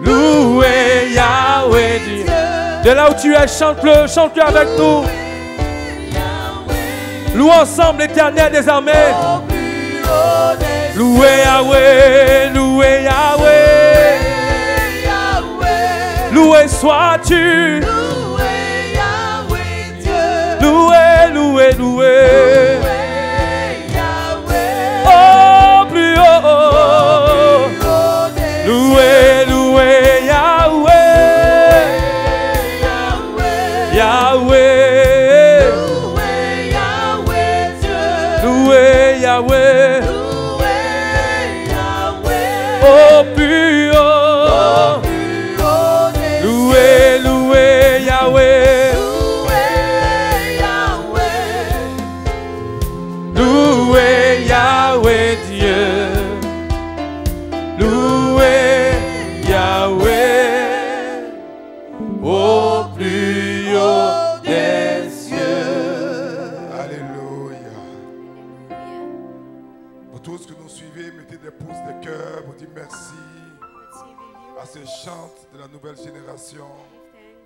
Louez Yahweh Dieu. De là où tu es, chante-le avec nous. Louons ensemble l'Éternel des armées. Louez Yahweh, louez Yahweh. Loué sois-tu. Loué Yahweh Dieu. Loué, loué, loué. Yahweh. Oh, plus haut. Loué, loué Yahweh. Yahweh. Loué Yahweh Dieu. Loué Yahweh. Loué Yahweh. Oh, plus haut. Loué, loué Yahweh. Loué Yahweh Dieu. Loué Yahweh au plus haut des cieux. Alléluia. Pour tous que nous suivez, mettez des pouces de cœur pour dire merci à ce chant de la nouvelle génération,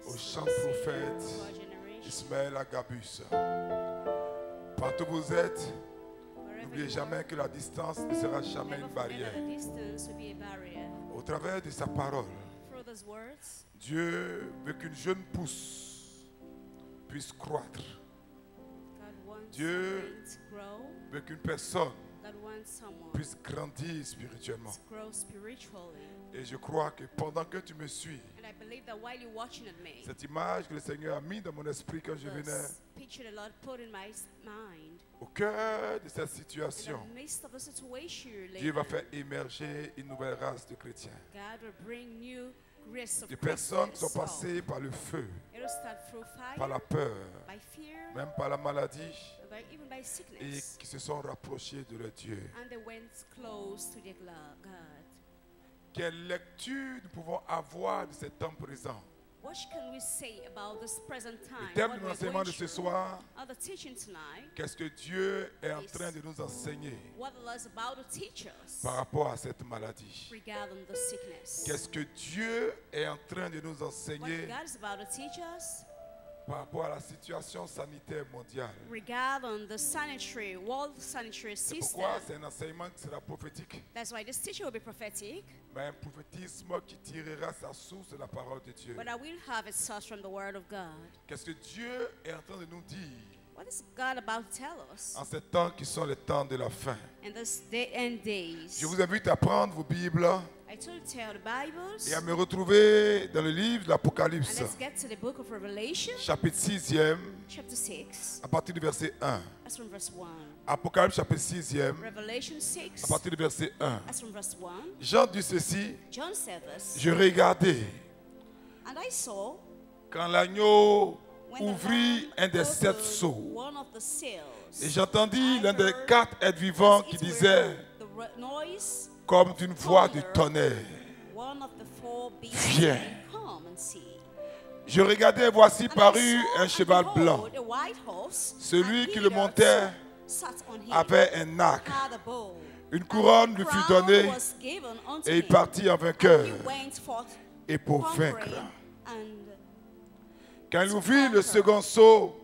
au chant prophète Ismaël Agabus. Partout où vous êtes, n'oubliez jamais que la distance ne sera jamais une barrière. Au travers de sa parole, Dieu veut qu'une jeune pousse puisse croître. Dieu veut qu'une personne puisse grandir spirituellement. Et je crois que pendant que tu me suis, cette image que le Seigneur a mise dans mon esprit quand je venais, au cœur de cette situation, Dieu va faire émerger une nouvelle race de chrétiens. Des personnes qui sont passées par le feu, par la peur, même par la maladie, et qui se sont rapprochés de leur Dieu. Quelle lecture nous pouvons avoir de ce temps présent? Le thème de l'enseignement de ce soir, qu'est-ce que Dieu est en train de nous enseigner par rapport à cette maladie? Qu'est-ce que Dieu est en train de nous enseigner par rapport à la situation sanitaire mondiale? C'est pourquoi c'est un enseignement qui sera prophétique. Mais un prophétisme qui tirera sa source de la parole de Dieu. Qu'est-ce que Dieu est en train de nous dire en ces temps qui sont les temps de la fin? Je vous invite à prendre vos Bibles et à me retrouver dans le livre de l'Apocalypse, chapitre 6e, à partir du verset 1. Apocalypse chapitre 6e, à partir du verset 1. Jean dit ceci: je regardais quand l'agneau ouvrit un des 7 sceaux, et j'entendis l'un des 4 êtres vivants qui disait comme d'une voix de tonnerre: viens. Je regardais, voici parut un cheval blanc. Celui qui le montait avait un arc. Une couronne lui fut donnée et il partit en vainqueur et pour vaincre. Quand il ouvrit le second sceau,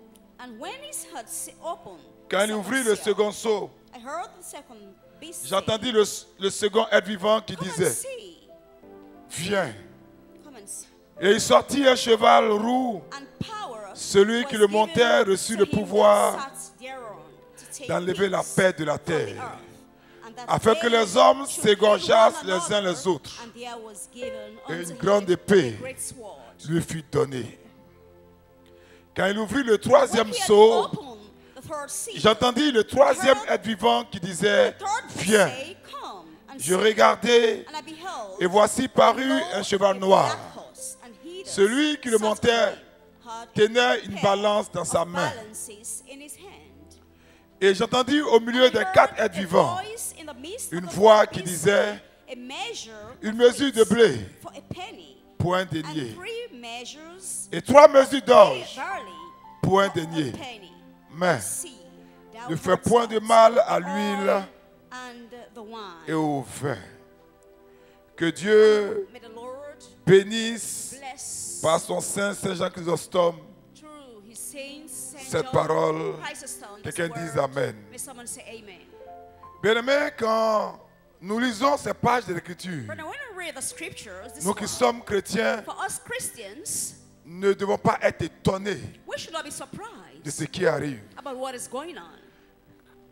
j'entendis le second être vivant qui disait: viens. Et il sortit un cheval roux. Celui qui le montait reçut le pouvoir d'enlever la paix de la terre, afin que les hommes s'égorgeassent les uns les autres. Et une grande épée lui fut donnée. Quand il ouvrit le troisième sceau, j'entendis le troisième être vivant qui disait: viens. Je regardai et voici parut un cheval noir. Celui qui le montait tenait une balance dans sa main. Et j'entendis au milieu des 4 êtres vivants une voix qui disait: une mesure de blé pour un denier, et 3 mesures d'orge pour un denier. Mais ne fais point de mal à l'huile et au vin. Que Dieu bénisse bless par son Saint Jean Chrysostome through his saints, Saint cette John parole. Chrysostom, this Quelqu'un dise word. Amen. May someone say amen. Bien-aimés, quand nous lisons ces pages de l'Écriture, But now when we read the scriptures, this nous qui one, sommes chrétiens for us Christians, ne devons pas être étonnés we should not be de surprised ce qui arrive. about what is going on.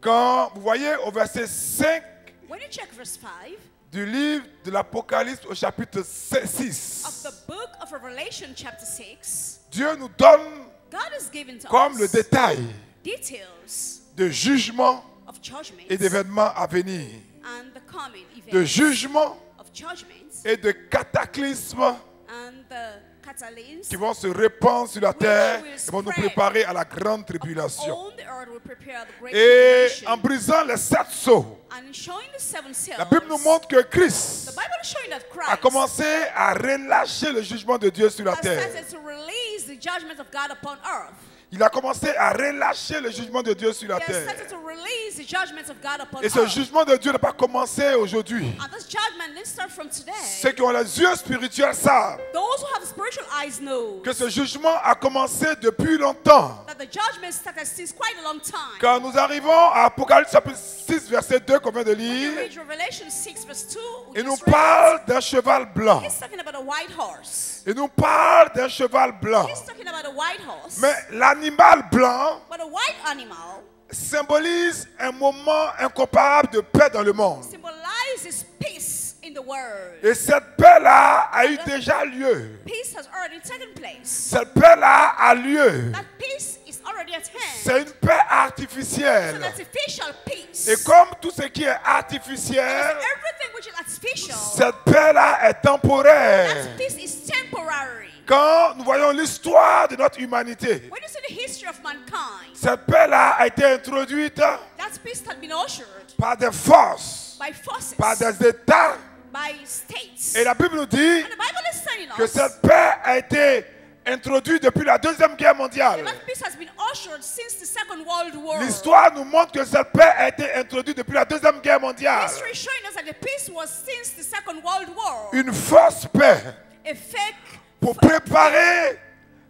Quand vous voyez au verset 5 When you check verse 5 du livre de l'Apocalypse au chapitre of 6, the book of Revelation chapter 6, Dieu nous donne God has given to comme le us détail details de jugement of judgments et d'événements à venir, and the coming de events jugement of judgments et de cataclysmes and the catalysts qui vont se répandre sur la terre will et vont nous spread préparer à la grande tribulation. on the earth will prepare the great Et tribulation. en brisant les 7 sceaux, And showing the seven seals, la Bible nous montre que the Christ Bible is showing that a Christ commencé à relâcher le jugement de Dieu sur la has terre. started to release the judgment of God upon earth. Il a commencé à relâcher le jugement de Dieu sur la He has terre. started to release the judgment of God upon Et ce earth. jugement de Dieu n'a pas commencé aujourd'hui. And this judgment didn't start from today. Ceux qui ont les yeux spirituels savent Those who have spiritual eyes know que ce jugement a commencé depuis longtemps. that the judgment started since quite a long time. Quand nous arrivons à Apocalypse chapitre 6 verset 2 qu'on vient de When you lire, read Revelation 6 verse 2, we il nous just read, parle d'un cheval blanc. he's talking about a white horse. Il nous parle d'un cheval blanc. He's talking about a white horse. Mais l'animal blanc But a white animal symbolise un moment incomparable de paix dans le monde. symbolizes peace in the world. Et cette paix-là a eu déjà lieu. Peace has already taken place. Cette paix-là a lieu. That peace is already at hand. C'est une paix It's an artificielle. artificial peace. Et comme tout ce qui est And artificiel, everything which is artificial, cette paix-là est temporaire. that peace is temporary. Quand nous voyons l'histoire de notre humanité, When you see the history of mankind, cette paix-là a été introduite that peace had been ushered par des forces, by forces, par des États. by states. Et la Bible nous dit And the Bible is telling que us cette paix a été introduite depuis la Deuxième Guerre mondiale. that peace has been ushered since the Second World War. L'histoire nous montre que cette paix a été introduite depuis la Deuxième Guerre mondiale. History is showing us that the peace was since the Second World War. Une fausse paix A fake pour préparer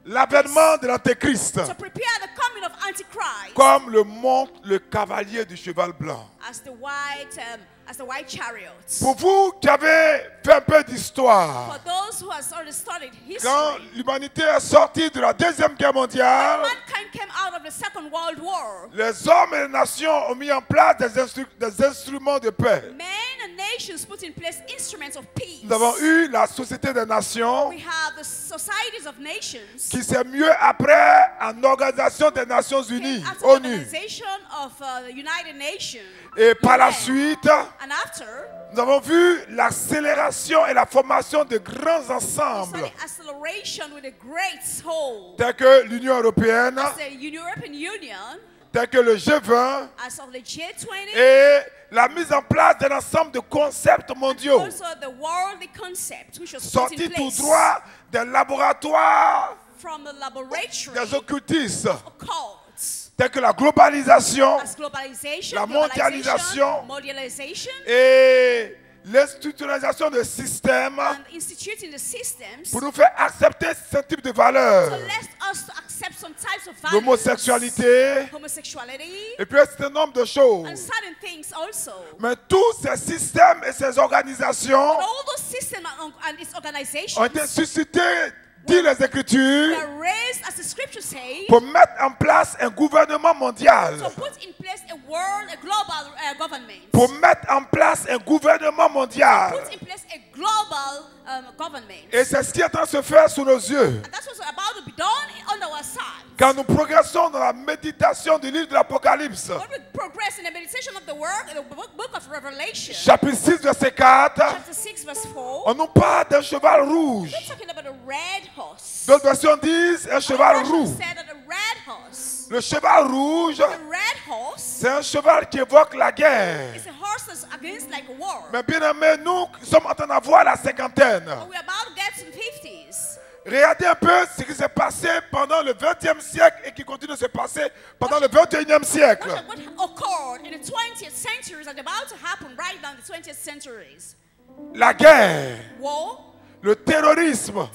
l'avènement de l'Antéchrist, to prepare the coming of Antichrist, comme le montre le cavalier du cheval blanc. as the white chariots. Pour vous qui avez fait un peu d'histoire, For those who has already studied history, quand l'humanité est sortie de la Deuxième Guerre mondiale, mankind came out of the Second World War. les hommes et les nations ont mis en place des instruments de paix. Men and nations put in place instruments of peace. Nous avons eu la Société des Nations We have the societies of nations, qui s'est mieux après en Organisation des Nations Unies, as an ONU. organization of the United Nations. Et par la UN. suite, And after, nous avons vu l'accélération et la formation de grands we ensembles saw the acceleration with a great whole. tels que l'Union européenne, The European Union, tels que le G20 as of the G20, et la mise en place d'un ensemble de concepts mondiaux also the worldly concept, which was put sortis in tout place droit des laboratoires from the laboratory des occultistes, cults, tels que la globalisation as globalization, La mondialisation. mondialization, et l'institutionnalisation de systèmes and instituting the systems pour nous faire accepter ce type de valeurs. to let us to accept some types of values, L'homosexualité, homosexuality, et puis un certain nombre de choses. and certain things also. Mais tous ces systèmes et ces organisations But all those systems and its organizations ont été suscités, dit les Écritures, were raised, as the scripture says, pour mettre en place un gouvernement mondial. to put in place a world, a global government. Pour mettre en place un gouvernement mondial. Put in place a global government. Et c'est ce qui est en train de se faire sous nos yeux. And that's what's about to be done on our side. Quand nous progressons dans la méditation du livre de l'Apocalypse, When we progress in the meditation of the word, in the book of Revelation, chapitre 6, verset 4, chapter 6, verse 4, on nous parle d'un cheval rouge. we're talking about a red horse. D'autres versions disent un cheval Other roux. versions said that a red horse. Le cheval rouge, The red horse c'est un cheval qui évoque la guerre. is a horse that's against like a war. Mais bien aimé, nous sommes en train d'avoir la cinquantaine. But we're about to get some 50s. Regardez un peu ce qui s'est passé pendant le 20e siècle et qui continue de se passer pendant le 21e siècle. What occurred in the 20th centuries and about to happen right now in the 20th centuries? La guerre, War, le terrorisme,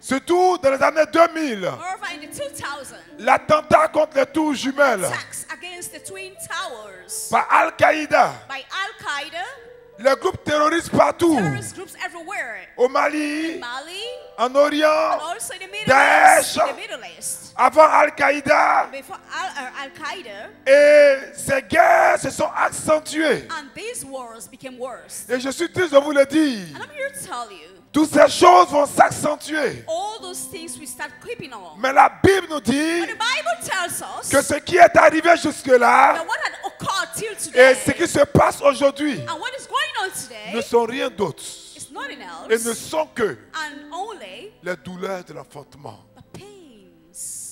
surtout dans les années 2000, l'attentat contre les tours jumelles par Al-Qaïda, les groupes terroristes partout, au Mali, en Orient, Daesh, avant Al-Qaïda, et ces guerres se sont accentuées. Et je suis triste de vous le dire. Toutes ces choses vont s'accentuer. Mais la Bible nous dit que ce qui est arrivé jusque-là et ce qui se passe aujourd'hui ne sont rien d'autre et ne sont que les douleurs de l'enfantement.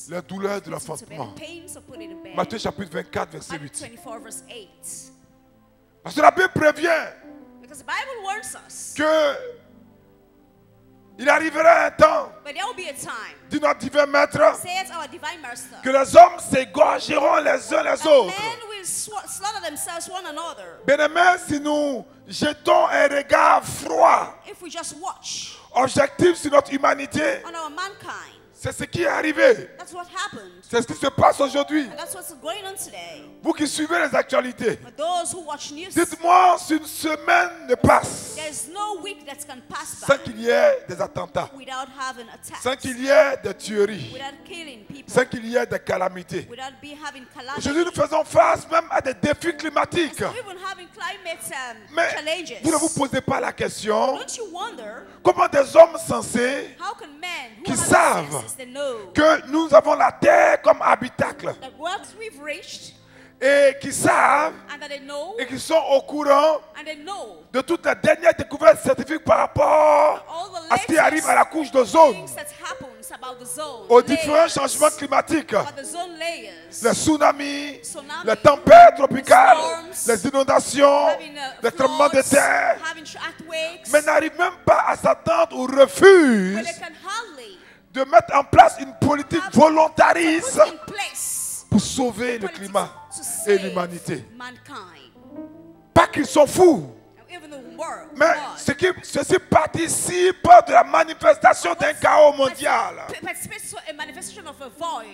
Les douleurs de l'enfantement. Matthieu chapitre 24, verset 8. Parce que la Bible prévient que il arrivera un temps, dit notre divin maître, que les hommes s'égorgeront les uns les autres. Bien-aimés, si nous jetons un regard froid, objectif sur notre humanité, c'est ce qui est arrivé. C'est ce qui se passe aujourd'hui. Vous qui suivez les actualités, dites-moi si une semaine ne passe sans qu'il y ait des attentats, sans qu'il y ait des tueries, sans qu'il y ait des calamités. Aujourd'hui, nous faisons face même à des défis climatiques. Mais vous ne vous posez pas la question, comment des hommes sensés qui savent que nous avons la terre comme habitacle et qui savent et qui sont au courant de toutes les dernières découvertes scientifiques par rapport à ce qui arrive à la couche d'ozone, aux différents changements climatiques, les tsunamis, les tempêtes tropicales, les inondations, les tremblements de terre, mais n'arrivent même pas à s'attendre ou refusent de mettre en place une politique volontariste pour sauver le climat et l'humanité. Pas qu'ils sont fous, mais ceci participe de la manifestation d'un chaos mondial.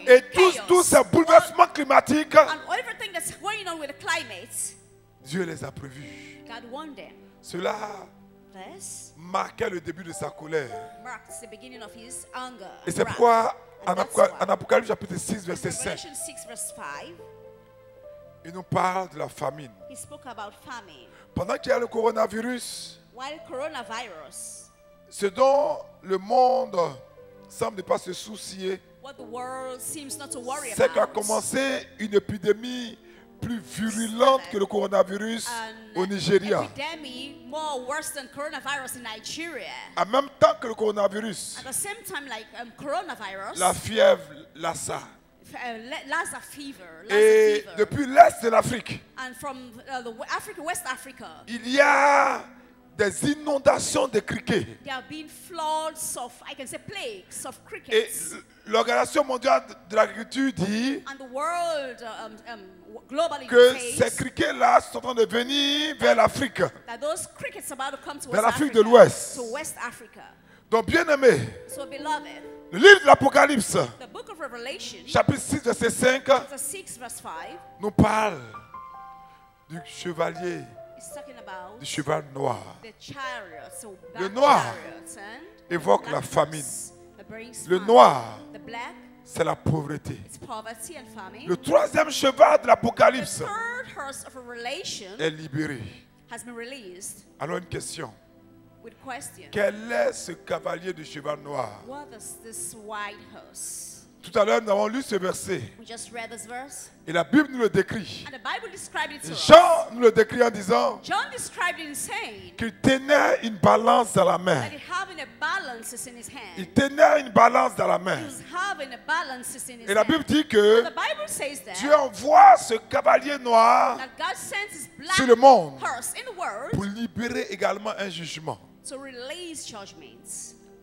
Et tous ces bouleversements climatiques, Dieu les a prévus. Cela marquait le début de sa colère. Et c'est pourquoi en Apocalypse chapitre 6 verset 5, il nous parle de la famine. Pendant qu'il y a le coronavirus, ce dont le monde semble ne pas se soucier, c'est qu'a commencé une épidémie plus virulente que le coronavirus au Nigeria. En même temps que le coronavirus, la fièvre Lassa. Et depuis l'Est de l'Afrique, il y a des inondations de criquets. Et l'Organisation mondiale de l'agriculture dit que ces criquets-là sont en train de venir vers l'Afrique, vers l'Afrique de l'Ouest. Donc, bien aimé, le livre de l'Apocalypse, chapitre 6, verset 5, nous parle du chevalier, du cheval noir. Le noir évoque la famine. Le noir, c'est la pauvreté. Le troisième cheval de l'Apocalypse est libéré. Alors une question. Quel est ce cavalier du cheval noir? Tout à l'heure, nous avons lu ce verset. Et la Bible nous le décrit. Jean nous le décrit en disant qu'il tenait une balance dans la main. Il tenait une balance dans la main. Et la Bible dit que Dieu envoie ce cavalier noir sur le monde pour libérer également un jugement.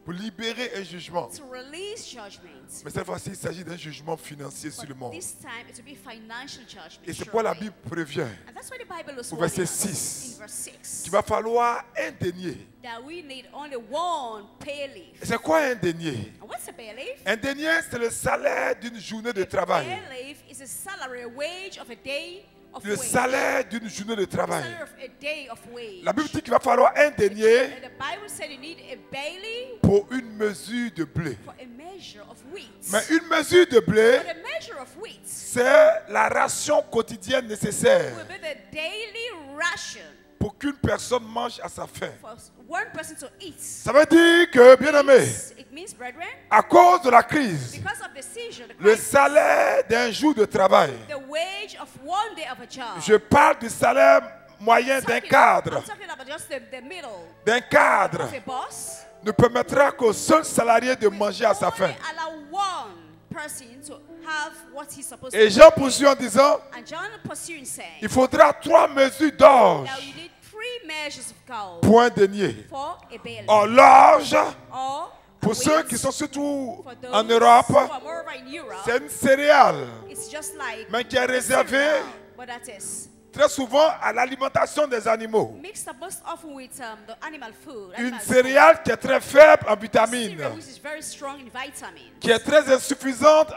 pour libérer un jugement. to release judgment. Mais cette fois-ci, il s'agit d'un jugement financier sur le monde. This time it will be financial judgment. Et c'est pourquoi la surely. Bible prévient And that's why the Bible is au warning verset us 6 in verse 6 qu'il va falloir un denier. that we need only one pay leaf. C'est quoi un denier? And what's a pay leaf? Un denier, c'est le salaire d'une journée de travail. Pay leaf is a salary, a wage of a day of Le wage. salaire d'une journée de travail. Salary of a day of wage. La Bible dit qu'il va falloir un denier And the Bible said you need a bailey pour une mesure de blé. for a measure of wheat. Mais une mesure de blé, But a measure of wheat c'est la ration quotidienne nécessaire will be the daily ration pour qu'une personne mange à sa faim. for one person to eat. Ça veut dire que, bien aimé, It means, brethren, à cause de la crise, because of the seizure, the le crisis, salaire d'un jour de travail, the wage of one day of a job. je parle du salaire moyen d'un cadre, I'm talking about just the middle d'un cadre, of a boss. ne permettra qu'au seul salarié de manger à sa faim. Only allow one person to have what he's supposed Et to Jean have. poursuit en disant, And John pursuing saying, il faudra 3 mesures d'orge now you need 3 measures of gold pour un denier. for a bailey. Or l'orge, Or pour a ceux wheat qui sont surtout for those en Europe, who are more over in Europe. c'est une céréale, It's just like mais qui est réservée cereal, but that is très souvent à l'alimentation des animaux. mixed up most often with the animal food. Une animal céréale qui est très faible en food. vitamines, Cereal which is very strong in vitamins. qui est très insuffisante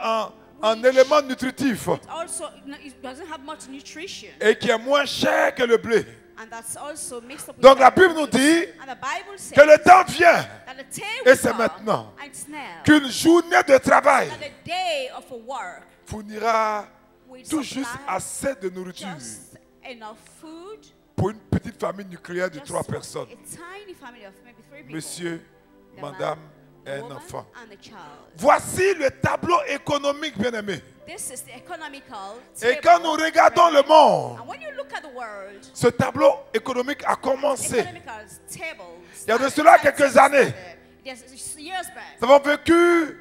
en éléments nutritifs Also, it doesn't have much nutrition, et qui est moins cher que le blé. and that's also mixed up with Donc la Bible nous vitamins. dit And the Bible says que le temps vient that the day et will c'est come, maintenant and it's now, qu'une journée de travail that the day of a work fournira will tout juste supply assez de nourriture just enough food pour une petite famille nucléaire de just 3 for personnes. a tiny family of maybe 3 people. Monsieur, The madame man, et the un woman, enfant. and a child. Voici le tableau économique, bien-aimé. This is the economical Et table, quand nous regardons le monde, and when you look at the world, ce tableau économique a commencé. economical table Il y a de started- cela started- quelques années. Yes, years back. Nous avons vécu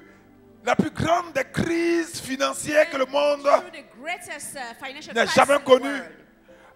la plus grande des crises financières que le monde Through the greatest financial n'a crisis jamais in the connue. world.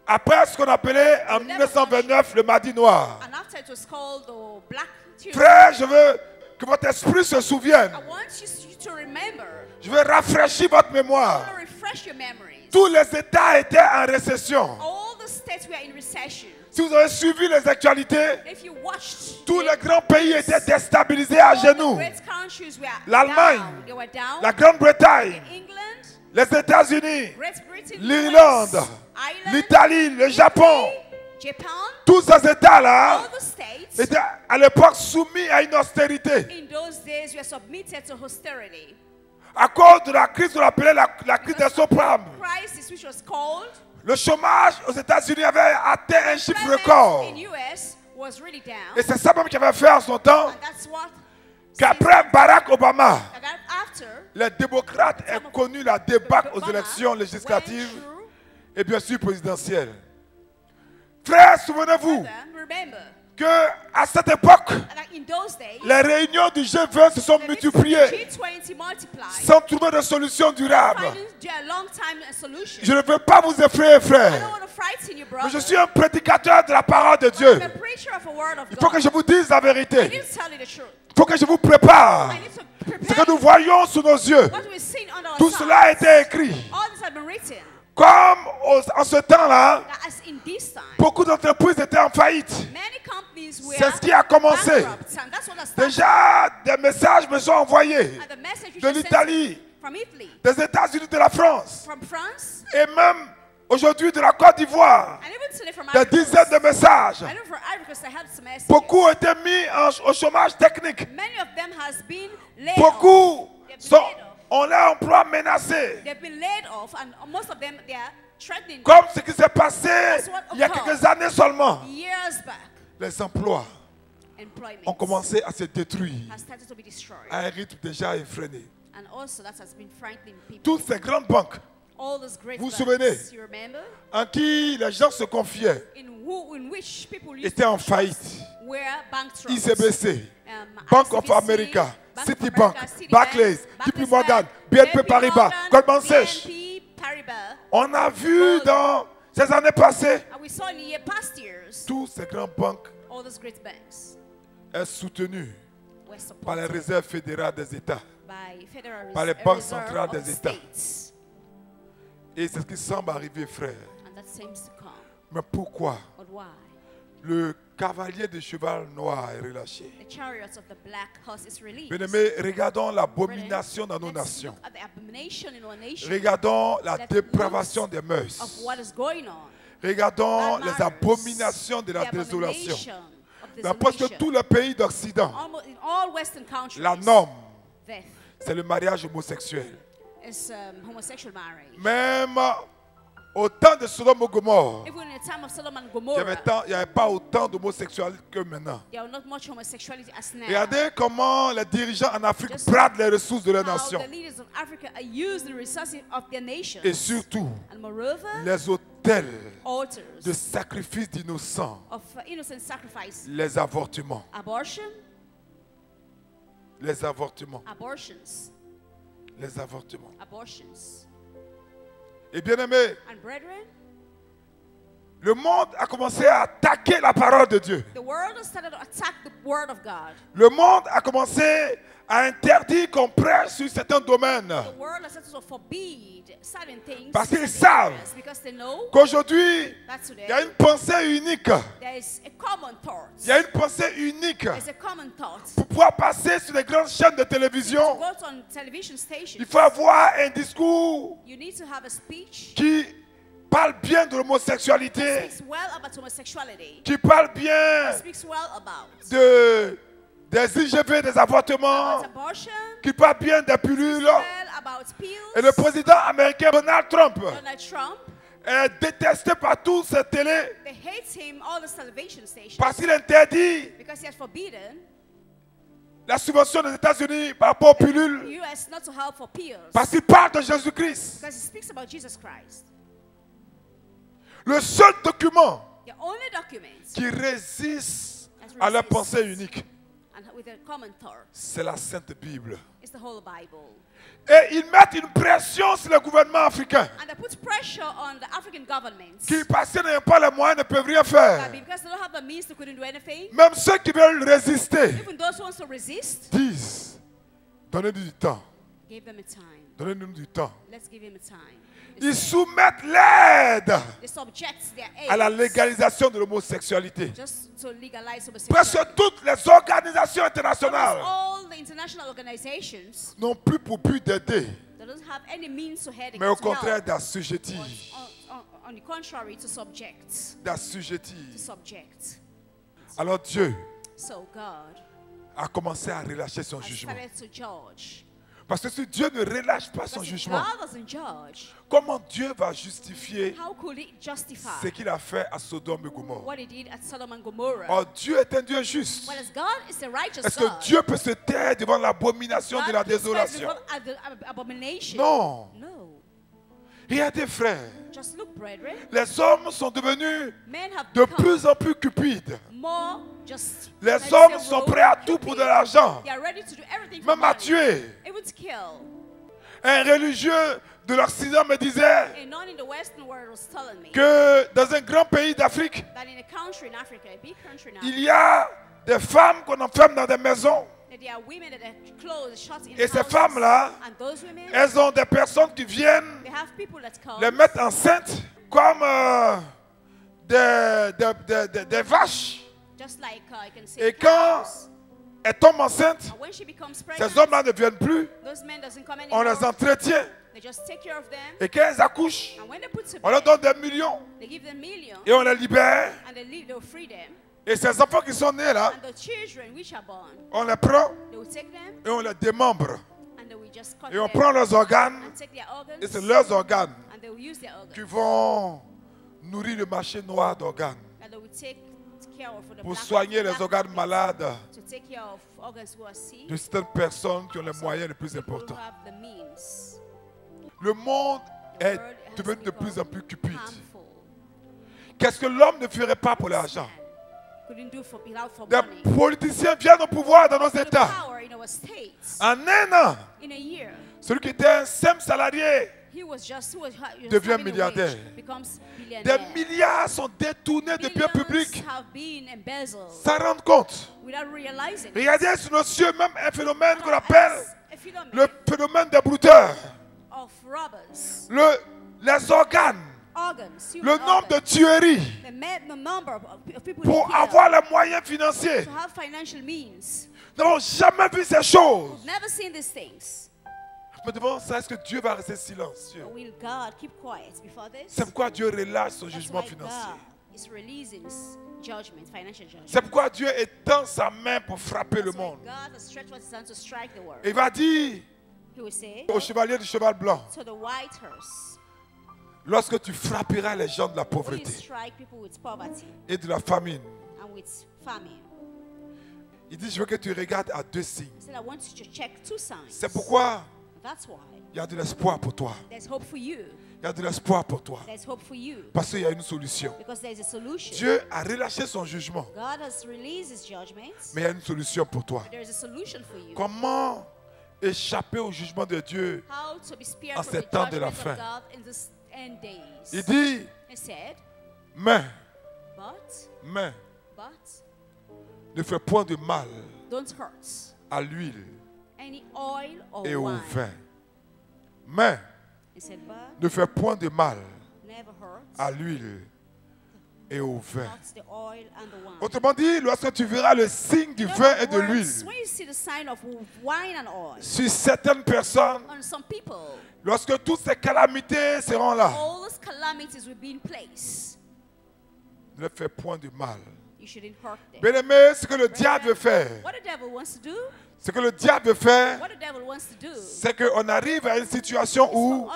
Après ce qu'on appelait en 1929 le Mardi Noir. And after it was called the Black Tuesday. Frère, je veux que votre esprit se souvienne. I want you to remember, Je veux rafraîchir votre I mémoire. want to refresh your memories. Tous les États étaient en récession. All the states were in recession. Si vous avez suivi les actualités, If you watched tous the les grands pays étaient déstabilisés à all the genoux. great countries were L'Allemagne, down. They were down. La Grande-Bretagne, England, les États-Unis, Great Britain, l'Irlande, US, Ireland, l'Italie, le Japon, Japan, tous ces États-là all the states étaient à l'époque soumis à une austérité. in those days were submitted to austerity. À cause de la crise qu'on appelait la crise des subprimes. Crisis which was called Le chômage aux États-Unis avait atteint un chiffre employment record. in US was really down. Et c'est ça même qui avait fait en son temps And that's what qu'après Barack Obama, and that after les démocrates aient connu la débâcle aux Obama élections went législatives through, et bien sûr présidentielles. Frères, souvenez-vous then remember que à cette époque, that in those days les réunions du G20 se sont the multipliées G20 multiplied, sans trouver de solution durable. finding a long time solution. Je ne veux pas vous effrayer, I frères, don't want to frighten you, mais brother. je suis un prédicateur de la parole de Dieu. I'm a preacher of a word of Il faut God. que je vous dise la I vérité. need to tell you the truth. Il faut que je vous prépare. I need to Ce prepare que nous voyons sous nos yeux, what we've seen under our tout cela a été écrit. All this has been written. Comme en ce temps-là, That as in this time, beaucoup d'entreprises étaient en faillite. many companies were C'est ce qui a commencé. bankrupt, and that's what has started. Déjà, des messages me sont envoyés And the message which de was sent l'Italie, from Italy, des États-Unis, de la France from France, et même aujourd'hui de la Côte d'Ivoire. and even today from Des Ivory dizaines Coast. de messages. I know for Ivory Coast, I had some messages. Beaucoup ont été mis au chômage technique. Many of them has been laid Beaucoup off. They've been sont, laid off. ont leur emploi menacé. They've been laid off, and most of them they are threatening Comme ce qui s'est passé what il y a occurred. quelques années seulement. years back. Les emplois Employment ont commencé à se détruire has started to be destroyed, à un rythme déjà effréné. and also that has been frightening people. Toutes ces grandes banques All those great Vous vous banks, souvenez? you remember, en qui les gens se confiaient in which people used étaient en faillite. were bankrupt. ICBC, Bank of ICBC, America, Bank of Citibank, America, Citibank, Barclays, JP Morgan, BNP Paribas, Goldman Sachs. BNP Paribas. On a vu dans ces années passées, And we saw in the past years tous ces grandes banques all those great banks aient soutenu par les réserves fédérales des États, par les banques centrales des États. Et c'est ce qui semble arriver, frère. Mais pourquoi le cavalier de cheval noir est relâché? Bien-aimés, regardons l'abomination dans nos nations. Regardons la dépravation des mœurs. Regardons les abominations de la désolation. Dans presque tous les pays d'Occident, la norme, c'est le mariage homosexuel. Même au temps de Sodome et Gomorrhe, il n'y avait pas autant d'homosexualité que maintenant. Regardez comment les dirigeants en Afrique bradent les ressources de leur nation. Et surtout, les autels de sacrifices d'innocents, les avortements. Les avortements. Les avortements. Et bien aimé, le monde a commencé à attaquer la parole de Dieu. Le monde a commencé à interdire qu'on prêche sur certains domaines. Parce qu'ils savent qu'aujourd'hui, il y a une pensée unique. Il y a une pensée unique. Pour pouvoir passer sur les grandes chaînes de télévision, il faut avoir un discours qui parle bien de l'homosexualité, qui parle bien des IGV, des avortements, qui parle bien des pilules. Et le président américain Donald Trump est détesté par tous ces télés parce qu'il interdit la subvention des États-Unis par rapport aux pilules, parce qu'il parle de Jésus-Christ. Le seul document qui résiste à la pensée unique, c'est la Sainte Bible. Et ils mettent une pression sur le gouvernement africain qui, parce qu'ils n'ont pas les moyens, ne peuvent rien faire. Même ceux qui veulent résister disent, donnez-nous du temps. Donnez-nous du temps. Ils soumettent l'aide à la légalisation de l'homosexualité. Presque toutes les organisations internationales n'ont plus pour but d'aider, mais au contraire d'assujettir. Alors Dieu a commencé à relâcher son jugement. Parce que si Dieu ne relâche pas son jugement, comment Dieu va justifier ce qu'il a fait à Sodome et Gomorrhe? Oh, Dieu est un Dieu juste. Est-ce que Dieu peut se taire devant l'abomination de la désolation? Non. Il y a des frères. Les hommes sont devenus de plus en plus cupides. Les hommes sont prêts à tout pour de l'argent, même à tuer. Un religieux de l'Occident me disait que dans un grand pays d'Afrique, il y a des femmes qu'on enferme dans des maisons. Et ces femmes-là, elles ont des personnes qui viennent les mettre enceintes comme des vaches. Et quand elles tombent enceintes, ces hommes-là ne viennent plus. On les entretient. Et quand elles accouchent, on leur donne des millions. Et on les libère. Et ces enfants qui sont nés là, on les prend et on les démembre. Et on prend leurs organes, et c'est leurs organes qui vont nourrir le marché noir d'organes pour soigner les organes malades de certaines personnes qui ont les moyens les plus importants. Le monde est devenu de plus en plus cupide. Qu'est-ce que l'homme ne ferait pas pour l'argent? Des politiciens viennent au pouvoir dans nos États. En un an, celui qui était un simple salarié devient milliardaire. Des milliards sont détournés de biens publics sans rendre compte. Regardez sur nos cieux même un phénomène qu'on appelle le phénomène des brouteurs. Les organes. Le nombre de tueries pour avoir les moyens financiers. Nous n'avons jamais vu ces choses. Me demande ça, est-ce que Dieu va rester silencieux? C'est pourquoi Dieu relâche son jugement financier. C'est pourquoi Dieu étend sa main pour frapper le monde. Il va dire au chevalier du cheval blanc, lorsque tu frapperas les gens de la pauvreté et de la famine, il dit, je veux que tu regardes à deux signes. C'est pourquoi il y a de l'espoir pour toi. Il y a de l'espoir pour toi. Parce qu'il y a une solution. Dieu a relâché son jugement. Mais il y a une solution pour toi. Comment échapper au jugement de Dieu en ces temps de la fin? Il dit, mais ne fais point de mal à l'huile et au vin. Mais ne fais point de mal à l'huile et au vin. Autrement dit, lorsque tu verras le signe du vin et de l'huile sur certaines personnes, lorsque toutes ces calamités seront là, ne fais point de mal. Bien-aimé, ce que le diable veut faire, ce que le diable veut faire, c'est qu'on arrive à une situation où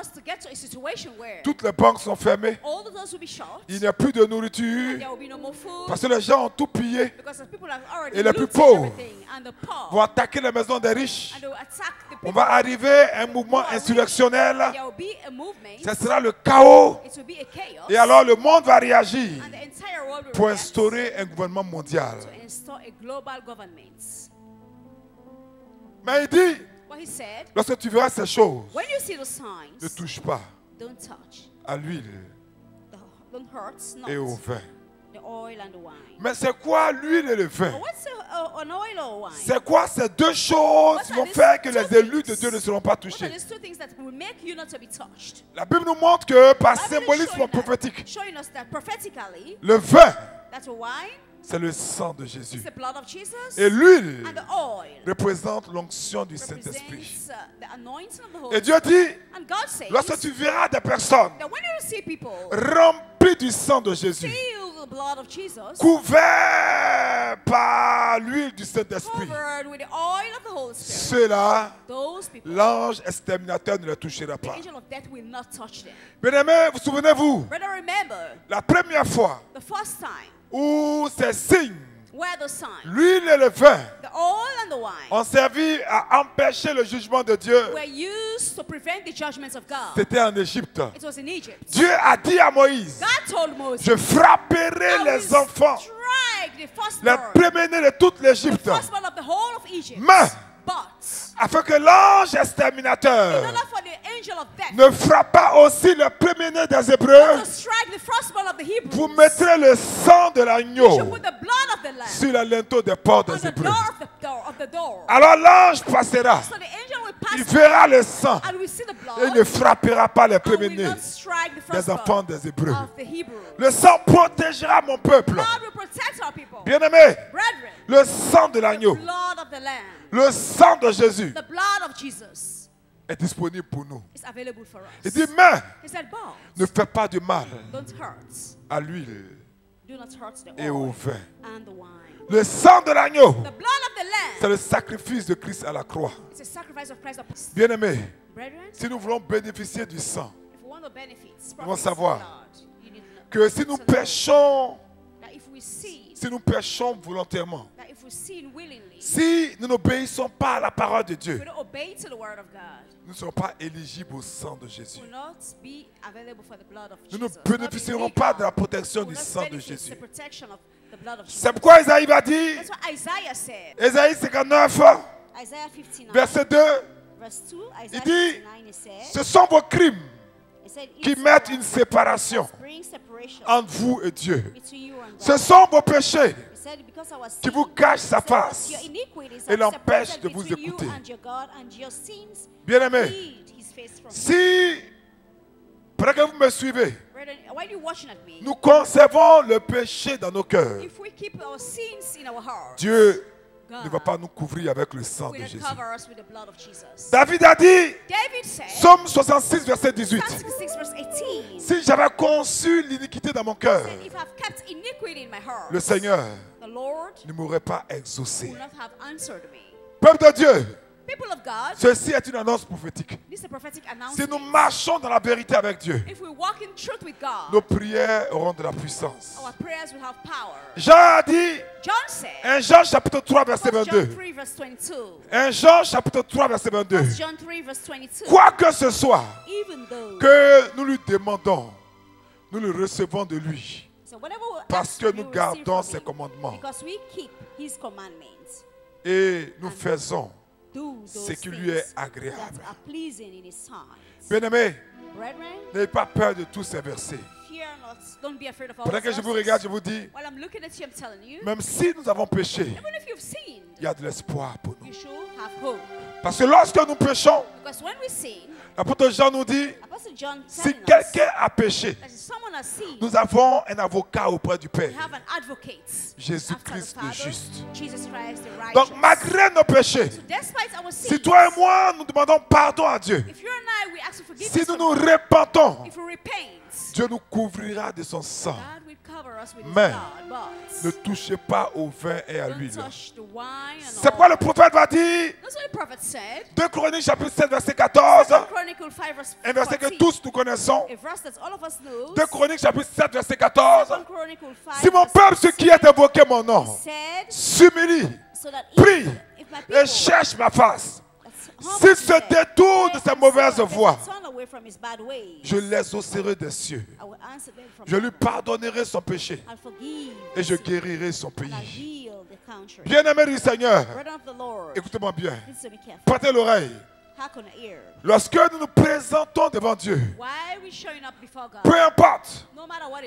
toutes les banques sont fermées. Il n'y a plus de nourriture parce que les gens ont tout pillé. Et les plus pauvres vont attaquer les maisons des riches. On va arriver à un mouvement insurrectionnel. Ce sera le chaos. Et alors le monde va réagir pour instaurer un gouvernement mondial. Mais il dit, lorsque tu verras ces choses, ne touche pas à l'huile et au vin. Mais c'est quoi l'huile et le vin? C'est quoi ces deux choses qui vont faire que les élus de Dieu ne seront pas touchés? La Bible nous montre que par symbolisme prophétique, le vin, c'est le sang de Jésus. Et l'huile représente l'onction du Saint-Esprit. Et Dieu dit, lorsque tu verras des personnes remplies du sang de Jésus, couverts par l'huile du Saint-Esprit, ceux-là, l'ange exterminateur ne les touchera pas. Bien-aimés, vous souvenez-vous, la première fois où ces signes, l'huile et le vin, ont servi à empêcher le jugement de Dieu, c'était en Égypte. Dieu a dit à Moïse, je frapperai les enfants, les premiers-nés de toute l'Égypte. Mais afin que l'ange exterminateur ne frappe pas aussi le premier-né des Hébreux, vous mettrez le sang de l'agneau sur la linteau des portes des Hébreux. Alors l'ange passera, il verra le sang et il ne frappera pas les premiers-nés des enfants des Hébreux. Le sang protégera mon peuple. Bien-aimés, le sang de l'agneau, le sang de Jésus est disponible pour nous. Il dit, mais ne fais pas de mal à l'huile et au vin. Le sang de l'agneau, c'est le sacrifice de Christ à la croix. Bien-aimés, si nous voulons bénéficier du sang, nous devons savoir que si nous péchons volontairement, si nous n'obéissons pas à la parole de Dieu, nous ne serons pas éligibles au sang de Jésus. Nous ne bénéficierons pas de la protection du sang de Jésus. C'est pourquoi Isaïe va dire, Isaïe 59, verset 2, il dit, ce sont vos crimes qui mettent une séparation entre vous et Dieu. Ce sont vos péchés qui vous cachent sa face et l'empêchent de vous écouter. Bien-aimés, si, pendant que vous me suivez, nous conservons le péché dans nos cœurs, Dieu ne va pas nous couvrir avec le sang de Jésus. David a dit, Psaume 66, verset 18, si j'avais conçu l'iniquité dans mon cœur, le Seigneur ne m'aurait pas exaucé. Peuple de Dieu, ceci est une annonce prophétique. Si nous marchons dans la vérité avec Dieu, nos prières auront de la puissance. Jean a dit, 1 Jean chapitre 3 verset 22. 1 Jean chapitre 3 verset 22. Quoi que ce soit que nous lui demandons, nous le recevons de lui. Parce que nous gardons ses commandements. Et nous faisons ce qui lui est agréable. Bien-aimés, n'ayez pas peur de tous ces versets. Pendant que je vous regarde, je vous dis, même si nous avons péché, il y a de l'espoir pour nous. Parce que lorsque nous péchons, l'apôtre Jean nous dit, si quelqu'un a péché, nous avons un avocat auprès du Père, Jésus-Christ le juste. Donc malgré nos péchés, si toi et moi nous demandons pardon à Dieu, si nous nous repentons, Dieu nous couvrira de son sang. Mais ne touchez pas au vin et à l'huile. C'est pourquoi le prophète va dire, 2 Chroniques chapitre 7 verset 14, un verset que tous nous connaissons. 2 Chroniques chapitre 7 verset 14. Si mon peuple, ce qui est invoqué mon nom, s'humilie, prie et cherche ma face, s'il se détourne de sa mauvaise voie, je l'exaucerai des cieux. Je lui pardonnerai son péché et je guérirai son pays. Bien-aimé du Seigneur, écoutez-moi bien. Prêtez l'oreille. Lorsque nous nous présentons devant Dieu, peu importe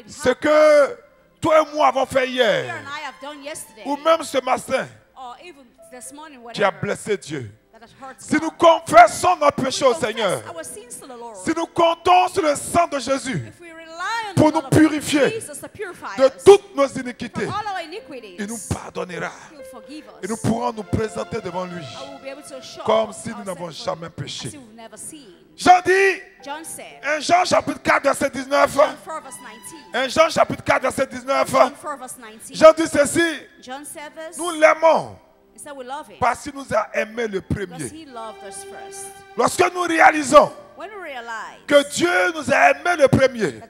ce que toi et moi avons fait hier, ou même ce matin, qui a blessé Dieu, si nous confessons nos péchés au Seigneur, si nous comptons sur le sang de Jésus pour nous purifier de toutes nos iniquités, il nous pardonnera et nous pourrons nous présenter devant lui comme si nous n'avons jamais péché. Jean dit, 1 Jean chapitre 4 verset 19, 1 Jean chapitre 4 verset 19, Jean dit ceci, nous l'aimons parce qu'il nous a aimé le premier. Lorsque nous réalisons que Dieu nous a aimé le premier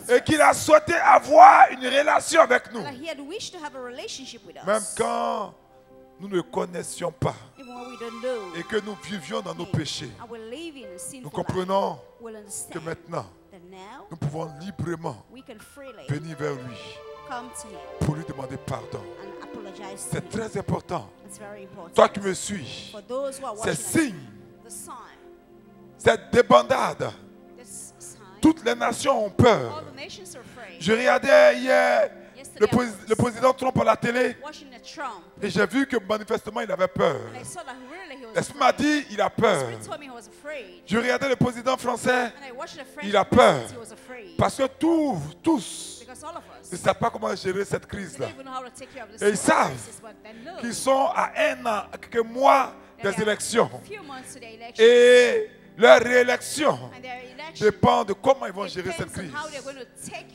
et qu'il a souhaité avoir une relation avec nous, même quand nous ne le connaissions pas et que nous vivions dans nos péchés, nous comprenons que maintenant nous pouvons librement venir vers lui pour lui demander pardon. C'est très important. Toi qui me suis, c'est signe, cette débandade. Toutes les nations ont peur. Je regardais hier le président Trump à la télé et j'ai vu que manifestement il avait peur. L'esprit m'a dit il a peur. Je regardais le président français, il a peur. Parce que tous ne savent pas comment gérer cette crise-là. Et ils savent qu'ils sont à un an, à quelques mois des élections. Et leur réélection dépend de comment ils vont gérer cette crise.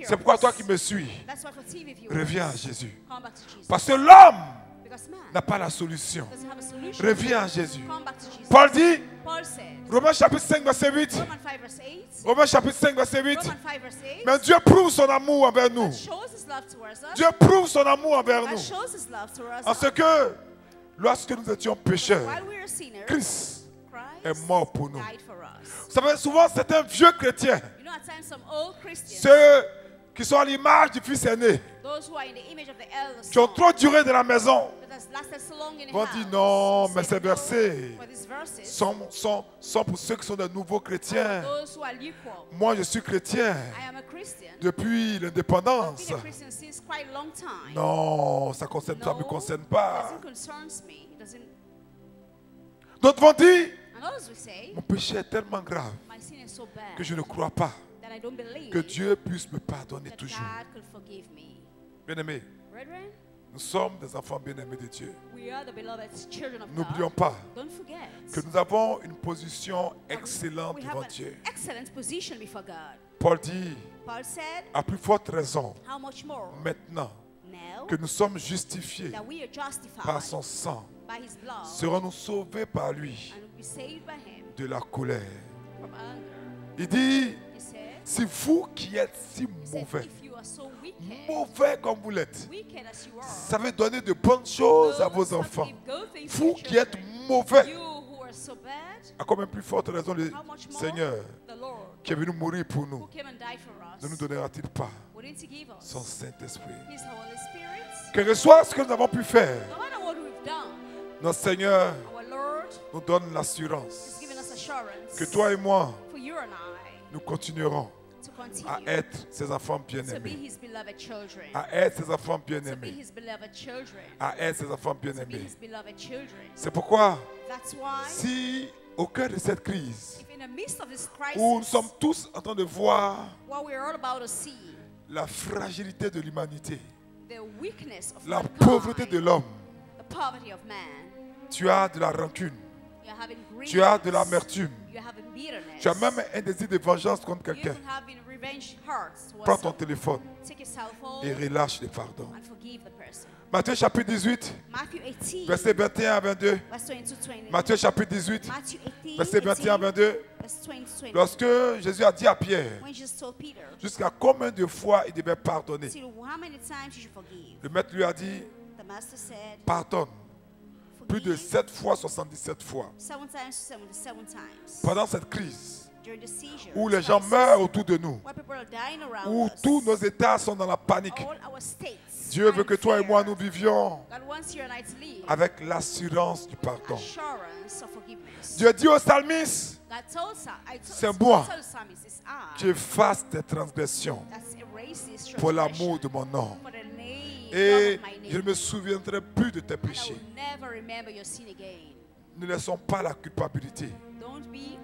C'est pourquoi toi qui me suis, reviens à Jésus. Parce que l'homme n'a pas la solution. Reviens à Jésus. Paul dit, Romains chapitre 5 verset 8. Romains chapitre 5 verset 8. Mais Dieu prouve son amour envers nous. Dieu prouve son amour envers nous. En ce que, lorsque nous étions pécheurs, Christ est mort pour nous. Vous savez, souvent c'est un vieux chrétien, ceux qui sont à l'image du fils aîné, those who are in the image of the elder qui ont son, trop duré dans la maison, that has lasted so long in the vont house, dire non, mais say ces no, versets for these verses, sont pour ceux qui sont de nouveaux chrétiens. those who are lukewarm. Moi, je suis chrétien I am a Christian. depuis I've l'indépendance. been a Christian since quite a long time. Non, ça concerne toi, me concerne pas. It doesn't concern me. It doesn't. D'autres vont dire, And others will say, mon péché est tellement grave my sin is so bad que je ne crois pas that I don't believe que Dieu puisse me pardonner that toujours. God could forgive me. Bien-aimés, Brethren, nous sommes des enfants bien-aimés de Dieu. we are the beloved children of N'oublions God. pas Don't forget que nous avons une position that excellente we have devant an Dieu. excellent position before God. Paul dit, Paul said, à plus forte raison, how much more maintenant now que nous sommes justifiés that we are justified par son sang, by his blood serons-nous sauvés par lui and will be saved by him de la colère. from anger. Il dit, He said, si vous qui êtes si mauvais, if you are so wicked, mauvais comme vous l'êtes, wicked as you are, savez donner de bonnes choses à vos those who enfants, give good things to vous your qui êtes children, mauvais, you who are so bad, à combien plus forte raison le how much more Seigneur the Lord qui est venu mourir pour who nous came and died for ne nous us, donnera-t-il pas wouldn't he give us son Saint-Esprit? his Holy Spirit? Quel que soit ce que nous avons pu faire, No matter what we've done, notre Seigneur our Lord nous donne has l'assurance given us assurance que toi et moi, for you and I nous continuerons to continue à être ses enfants to be bien-aimés, his beloved children, à être ses enfants to be bien-aimés, his beloved children, à être ses enfants to be bien-aimés. his beloved children. C'est pourquoi, That's why, si au cœur de cette crise, if in the midst of this où nous crisis, sommes tous en train de voir what we're all about to see, la fragilité de l'humanité, the weakness of la mankind, pauvreté de l'homme, the poverty of man, tu as de la rancune, you're having tu as de grievance, l'amertume, you're having bitterness, tu as même un désir de vengeance contre you're quelqu'un. even having revenge hearts towards Prends ton someone. téléphone Take your cell phone et relâche les pardons. and forgive the person. Matthieu chapitre 18, Matthew 18, versets 21 à 22. verse 22, 20. Matthieu chapitre 18, Matthew 18, versets 21 à 22. verse 20 to 20. Lorsque Jésus a dit à Pierre, When Jesus told Peter, jusqu'à combien de fois il devait pardonner, "See how many times you should forgive?" le maître lui a dit, The master said, pardonne plus de "Forgive 7 fois, 77 fois. 7 times, 77 times." Pendant cette crise, During the seizure, où les this gens crisis, meurent autour de nous, where people are dying around où us, tous nos états sont dans la panique, all our states Dieu are veut in que toi et fear. moi nous vivions God wants you and I to live avec l'assurance du pardon. assurance of forgiveness. Dieu dit au psalmiste, God told c'est moi told the psalmist, "It's I qui efface tes transgressions that's erases pour transgression l'amour de mon nom. for the name Et of my name. je ne me souviendrai plus de tes And I péchés. will never remember your sin again." Ne laissons pas la culpabilité Don't be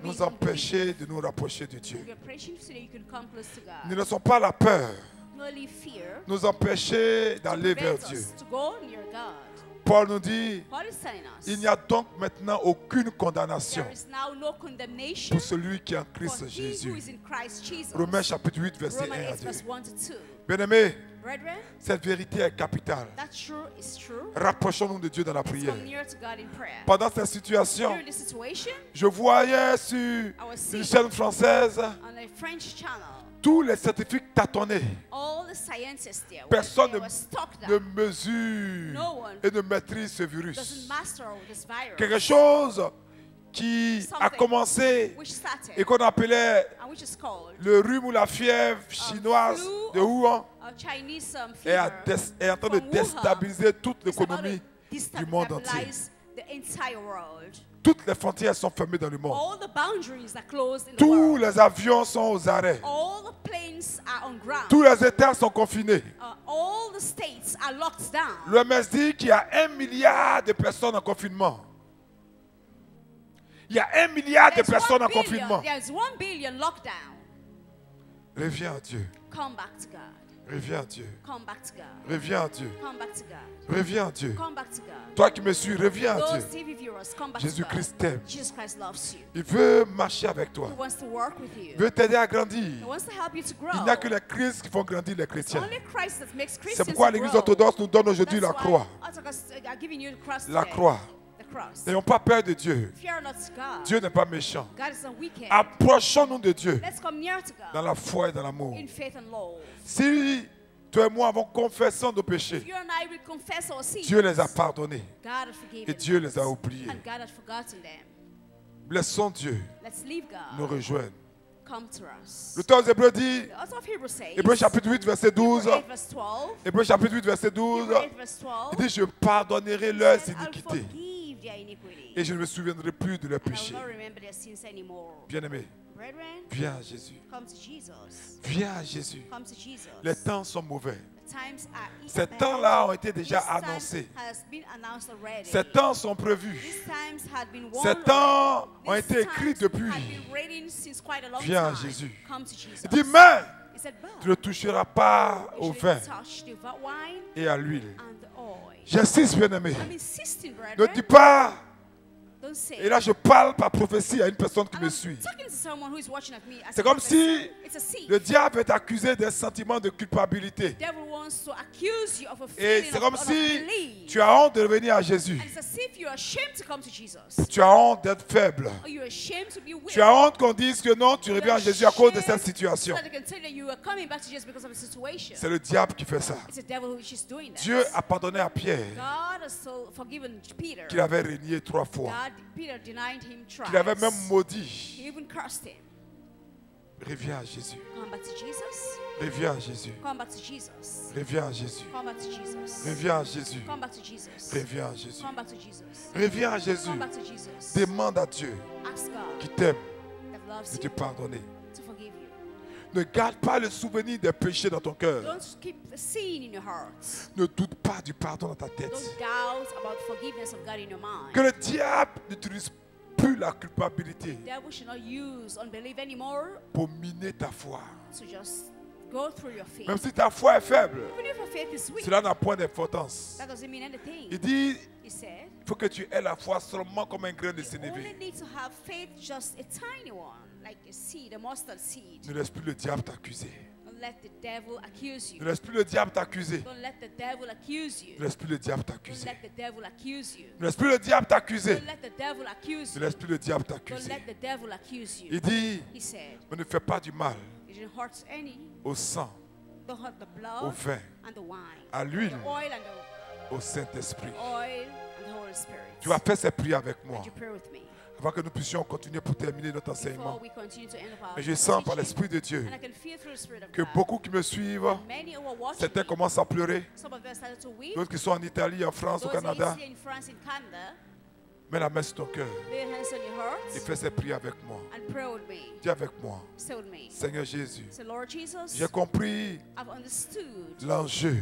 nous empêcher de nous rapprocher de Dieu. You're preaching so that you can come close to God. Ne laissons pas la peur No leave fear nous empêcher to d'aller vers prevent Dieu. us to go near God. Paul nous dit, Paul is telling us il n'y a donc maintenant aucune condamnation there is now no condemnation pour celui qui est en for Christ he who Jésus. is in Christ Jesus. Romains chapitre 8, verset Romans 1 à 8 2. verse 1 to 2. Bien-aimés, Brethren, cette vérité est capitale. that true is true. Rapprochons-nous de Dieu dans la Let's prière. come near to God in prayer. Pendant cette situation, During this situation, je voyais sur une chaîne française on a French channel, tous les scientifiques tâtonnés. all the scientists there Personne they were stuck ne down. mesure No one et ne maîtrise ce Doesn't virus. master this virus. Quelque chose qui a commencé Which started et qu'on appelait and which is called le rhume ou la fièvre chinoise flu de Wuhan a Chinese est, fever est en train de from Wuhan. déstabiliser toute It's about l'économie to du monde entier. destabilize the entire world. Toutes les frontières sont fermées dans le monde. All the boundaries are closed in the Tous world. les avions sont aux arrêts. All the planes are on ground. Tous les États sont confinés. All the states are locked down. L'OMS dit qu'il y a 1 milliard de personnes en confinement. Il y a 1 milliard de There's personnes 1 en billion, confinement. there's 1 billion lockdown. Reviens à Dieu. Come back to God. Reviens à Dieu. Come back to God. Reviens à Dieu. Come back to God. Reviens à Dieu. Come back to God. Toi qui me suis, reviens à Those Dieu. TV viewers, come back to Jésus-Christ God. t'aime. Jesus Christ loves you. Il veut marcher avec toi. He wants to work with you. Il veut t'aider à He grandir. wants to help you to grow. Il n'y a que les crises qui font grandir les It's chrétiens. only Christ that makes Christians C'est pourquoi to l'Église grow. orthodoxe nous donne aujourd'hui That's la why croix. Orthodox are giving you the cross La today. croix. The cross. N'ayons pas peur de Dieu. Fear not God. Dieu n'est pas méchant. God is not wicked. Approchons-nous de Dieu Let's come near to dans God la foi et dans l'amour. in faith and love. Si toi et moi avons confessé nos péchés, If you and I will confess our sins, Dieu les a pardonnés God had forgiven et Dieu les a us, oubliés. and God had forgotten them. Laissons Dieu Let's leave nous God rejoindre come to us. L'auteur aux Hébreux dit, The author of Hebrews says, Hébreux chapitre 8, verset 12, Hebrews 8 verse 12, Hébreux chapitre 8, verset 12, Hebrews 8 verse 12, il dit, je pardonnerai leurs says, I'll iniquités forgive their iniquity. et je ne me souviendrai plus de leurs I will péchés. not remember their sins anymore. Bien-aimé, Brethren, viens à Jésus. come to Jesus. Viens à Jésus. Come to Jesus. Les temps sont mauvais. The times are Ces bad. temps-là ont été déjà This time annoncés. has been announced already. Ces temps sont prévus. These times had been Ces warned temps ont already. été These écrits times depuis. had been written since quite a long Viens à time. Jésus. Come to Jesus. Il dit, mais He said, but tu ne toucheras pas you au shouldn't vin touch the wine et à l'huile. and the oil. J'insiste, bien-aimé. I'm insisting, Ne brethren. dis pas, Don't say. et là je parle par prophétie à une personne qui And me I'm suit. talking to someone who is watching at me as C'est a comme prophet. si It's a seed. le diable est accusé d'un sentiment de culpabilité. The devil wants to accuse you of a Et feeling c'est of comme si unbelief. tu as honte de venir à Jésus. And it's as if you're ashamed to come to Jesus. Tu as honte d'être faible. Or you're ashamed to be weak. Tu as honte qu'on dise que non, tu reviens à Jésus à cause de cette situation. So that they can tell you that you are coming back to Jesus because of the situation. C'est le diable qui fait ça. It's the devil which is doing that. Dieu a pardonné à Pierre God has so forgiven Peter. qu'il avait régné 3 fois. Peter denied him thrice. Qu'il avait même He maudit. even cursed him. Reviens à Jésus. Come back to Jesus. Reviens à Jésus. Come back to Jesus. Reviens à Jésus. Come back to Jesus. Reviens à Jésus. Come back to Jesus. Reviens à Jésus. Come back to Jesus. Reviens à Jésus. Come back to Jesus. Demande à Dieu Ask God qui t'aime that loves de te you pardonner. to forgive you. Ne garde pas le souvenir des péchés dans ton cœur. Don't keep the sin in your heart. Ne doute pas du pardon dans ta tête. Don't doubt about the forgiveness of God in your mind. Que le diable n'utilise plus la culpabilité The devil should not use unbelief anymore pour miner ta foi. to just go through your faith. Même si ta foi est faible, Even if your faith is weak, cela n'a point d'importance. that doesn't mean anything. Il dit, He said, il faut que tu aies la foi seulement comme un grain de you only sénévé. need to have faith, just a tiny one, like a seed, a mustard seed. Ne laisse plus le diable t'accuser. Don't let the devil accuse Ne you. laisse plus le diable t'accuser. Don't let the devil accuse you. Ne laisse plus le diable Don't t'accuser. let the devil accuse you. Ne laisse plus le diable t'accuser. Don't let the devil accuse Ne you. laisse plus le diable Don't t'accuser. let the devil accuse you. Il dit, He said, on ne fait pas du mal you didn't hurt any. au sang, Don't hurt the au blood vin, and the wine, à l'huile, the oil and au Saint-Esprit. the oil and the Holy Spirit. Tu vas faire ces prières avec moi Would you pray with me avant que nous puissions continuer pour terminer notre enseignement. before we continue to end up our Mais je sens par teaching? l'Esprit de Dieu And I can feel through the Spirit of que God. beaucoup qui me suivent, Many who are watching certains me, commencent à pleurer, some of them started to weep. d'autres qui sont en Italie, en France, au Those that Canada. is here in France, in Canada, Mets la main sur ton cœur lay your hands on your et hearts fais ces prières avec moi. and pray with me. Dis avec moi, Say with me. Seigneur Jésus, Say, Lord Jesus, j'ai compris I've understood. l'enjeu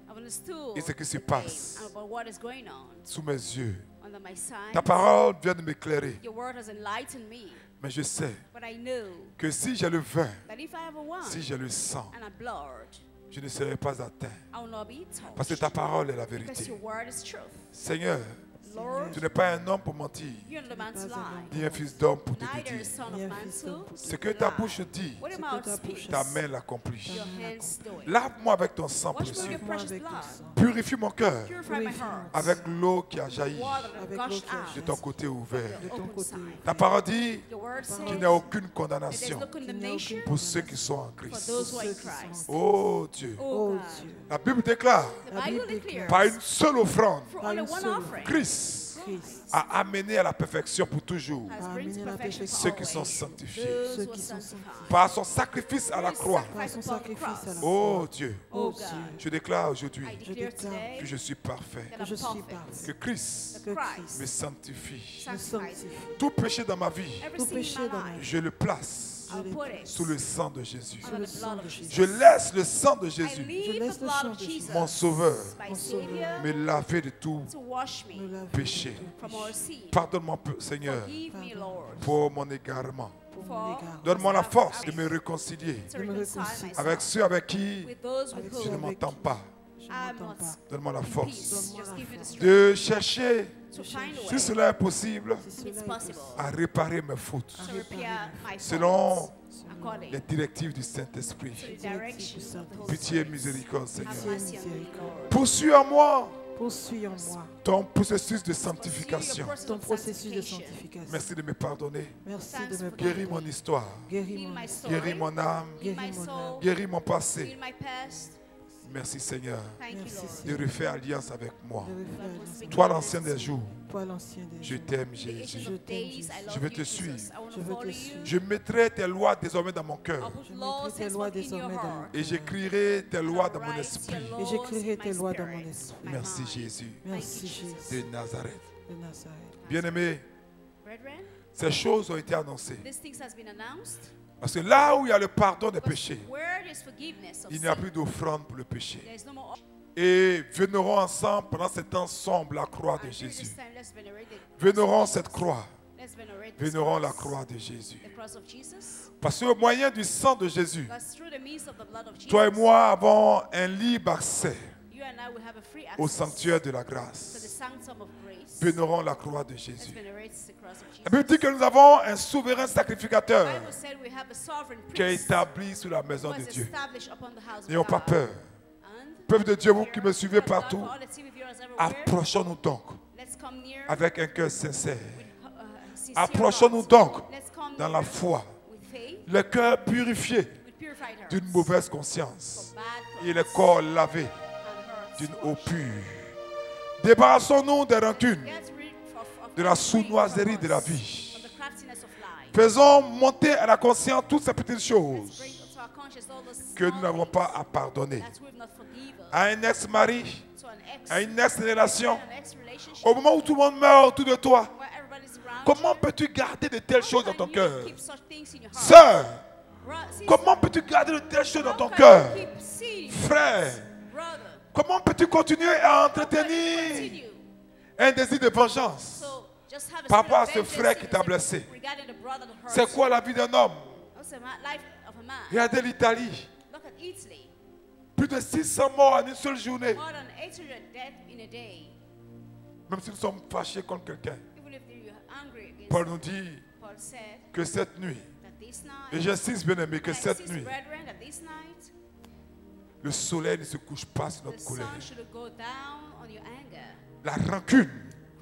I've understood et ce qui se the pain passe and about what is going on sous mes yeux. under my sight. Ta parole vient de m'éclairer, Your word has enlightened me, mais je sais but I know que si j'ai le vin, that if I have a wine si j'ai le sang, and a blood, je ne serai pas atteint. I will not be touched. Parce que ta parole est la Because vérité. your word is truth. Seigneur, Lord, tu n'es pas un homme pour mentir, you're not a man to lie, ni un fils d'homme pour te neither a dédier. son of man to Ce que ta lie. bouche dit, What your mouth speaks, ta main l'accomplit. your hands do it. Lave-moi avec ton sang Wash me with précieux. your precious blood. Purifie mon cœur Purify my heart. avec l'eau qui a jailli Water that Avec gushed l'eau qui de out. ton côté ouvert. The open côté. side. Ta parole dit Your word says qu'il n'y a aucune that there's condamnation no condemnation pour ceux qui sont en for Christ. those who are in ceux qui sont Christ. Oh Dieu. Oh Oh God. Dieu, La Bible déclare, The La Bible Bible declares par une seule offrande, for Par only une one seule offering Christ Christ a amené à la perfection pour toujours has a bring to amené la perfection perfection ceux qui always sont sanctifiés. those Ceux who are qui sont sanctified. Par son sacrifice à la His croix. par sacrifice son upon the sacrifice à la cross. Oh Dieu, Oh Oh God, Dieu, je déclare aujourd'hui I declare déclare today que je suis parfait, that que je I'm suis perfect. parfait, que Christ que Christ me Christ sanctifie. me sanctifies sanctifie. me. Tout péché dans ma vie, Every Tout sin in péché my dans ma life, je le place Je I'll l'ai put it sous le sang de Jésus. under le the sang blood de of Jésus. Jesus. Je laisse le sang de I Jésus, leave laisse the le blood sang of de Jesus, mon sauveur, my mon sauveur, Savior, me laver de tout to wash me me laver péché. de tout from our sin. Pardonne-moi, Seigneur, Forgive me, Lord, pour mon égarement. pour for mon égard, Donne-moi la force de me réconcilier to de me reconcile réconcilier myself avec ceux avec qui with those with avec je ceux ne whom avec m'entends pas. je I'm n'entends not pas. Donne-moi la in force peace. Just give me the strength de chercher, to find a si way, cela est possible, Si if cela it's est possible, à réparer mes fautes to repair my selon faults according les to directives du Saint-Esprit. the direction of the Holy Pitié et Spirit. miséricorde, Have Seigneur. mercy on me, Lord. Poursuis en moi Poursuis en moi ton processus de Pursue your sanctification. process ton of processus de sanctification. sanctification. Merci de me pardonner. Merci Thanks de me for Guéris pardonner. mon histoire. Guéris Heal mon my histoire. story, Guéris mon âme. heal my Guéris mon soul, Guéris mon passé. heal my past. Merci Seigneur Merci, de refaire alliance avec moi. Lord. Toi l'ancien des jours, Toi l'ancien des je jours. t'aime The Jésus. ancients of days, I love Je veux you, te Jesus. suivre. I want Je to veux follow te you. suivre. Je mettrai tes lois désormais dans mon cœur. I'll put Je laws mettrai tes and lois in your désormais dans mon heart. Et j'écrirai tes lois dans mon Write esprit. your Et j'écrirai laws in tes my lois dans mon spirit, esprit. my Merci mind. Jésus Merci Thank you, Jesus. Jésus de Nazareth. de Nazareth. Bien-aimés, Brethren, ces choses ont été annoncées. these things has been announced. Parce que là où il y a le pardon des Because péchés, where there's forgiveness of il n'y a sin, plus d'offrande pour le péché. there is no more. Et vénérons ensemble pendant ce temps sombre la croix de And during Jésus. this time, let's venerate the Vénérons cross of cette Jesus. croix. Let's venerate this Vénérons la cross. croix de Jésus. The cross of Jesus. Parce qu'au moyen du sang de Jésus, Because through the means of the blood of Jesus, toi et moi avons un libre accès you and I will have a free au access sanctuaire de la to the grâce. sanctum of grace. Vénérons la croix de Let's Jésus. venerate the cross of Jesus. La Bible dit que nous avons un souverain The sacrificateur Bible said we have a sovereign qui est priest établi sur la who maison de was Dieu. established upon the house of N'ayons pas God. peur. And Peuple de Dieu, vous qui me suivez for God, partout, for all the TV viewers everywhere, approchons-nous donc let's come near avec un cœur sincère. with sincere Approchons-nous hearts. donc Let's come dans la near foi, with faith, le cœur purifié with purified hearts, d'une mauvaise conscience from bad et le thoughts corps lavé and hearts d'une eau washed. pure. Débarrassons-nous des rancunes, Get rid of de la every sournoiserie de la from us, vie. from the craftiness of life. Faisons monter à la conscience toutes ces petites Let's choses bring to our conscience all those que nous small n'avons things pas à pardonner. that we've not forgiven. À un ex-mari, To an ex, à une ex-relation, an ex-relationship, au moment où tout le monde meurt autour de toi, where everybody's around comment you. peux-tu garder de telles choses dans How ton can you cœur? keep such things in your heart? Sœur, Sister, comment peux-tu garder de telles choses dans how ton can cœur? you keep seeing Frère, brother? comment peux-tu continuer à How can you entretenir continue? un désir de vengeance? So, just have a Par spirit rapport of à ce vengeance frère qui in t'a yourself blessé. regarding the brother that hurt C'est quoi la vie d'un homme? you. What's the life of a man? Regardez l'Italie. Look at Italy. Plus de 600 morts en une seule journée. More than 800 deaths in a day. Même si nous sommes fâchés contre quelqu'un. Even if you're angry against Paul them. nous dit Paul said que cette nuit, that this et night, j'insiste bien aimé, que and cette insist, nuit, brethren, that this night, le soleil ne se couche pas sur the notre colère. sun should go down on your anger, La rancune,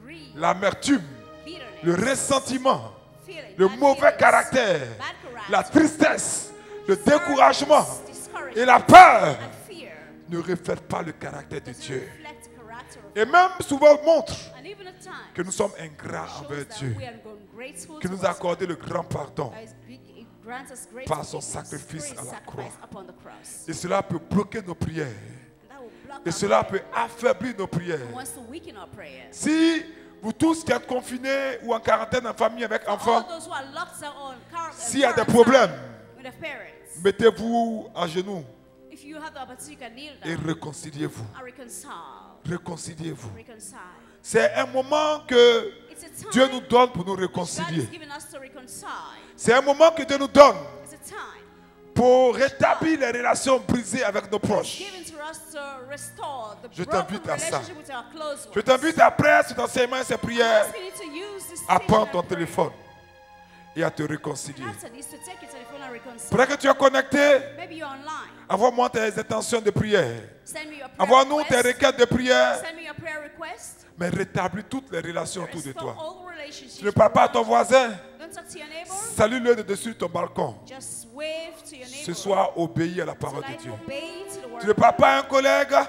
greed, l'amertume, bitterness, le ressentiment, feeling, le bad mauvais feelings, caractère, bad character, la tristesse, le découragement discouragement, et la peur and fear ne reflètent pas le caractère de doesn't Dieu. reflect the character of Et God. même souvent montre And even at times, que nous sommes ingrats shows envers that Dieu, we are ungrateful qui to nous a us. accordé le grand pardon. It grants us great Par son forgiveness sacrifice through his à la sacrifice croix. upon the cross. Et cela peut bloquer nos prières. And that will block Et our cela prayer. peut affaiblir nos prières. It wants to weaken our prayers. Si vous tous qui êtes confinés ou en quarantaine en famille avec All enfants, those who are locked down on s'il y a des quarantine problèmes, with their parents, mettez-vous à genoux if you have the opportunity, you can kneel et down réconciliez-vous. and reconcile. Réconciliez-vous. Reconcile. C'est un moment que It's a time Dieu nous donne pour nous God is réconcilier. giving us to reconcile. C'est un moment que Dieu nous donne It's a time pour rétablir les relations brisées avec nos proches. given to us to restore the Je broken t'invite à ça. relationship with our close ones. Je t'invite après cet enseignement et ces prières Ask you to use this à teaching prendre and ton prayer. téléphone et à te réconcilier. After this, to take your telephone and reconcile. Pendant que tu es connecté, Maybe you're online. envoie-moi tes intentions de prière. Send me your prayer Envoie-nous tes request. requêtes de prière, Send me your prayer request. mais rétablis toutes les relations autour de Restore toi. all relationships. Tu ne parles pas à ton voisin, Don't talk to your neighbor. salue-le de dessus ton balcon. Just wave to your neighbor. Ce soir, obéis à la parole de Tonight, Dieu. obey to the word Tu ne of parles God. pas à un collègue Talk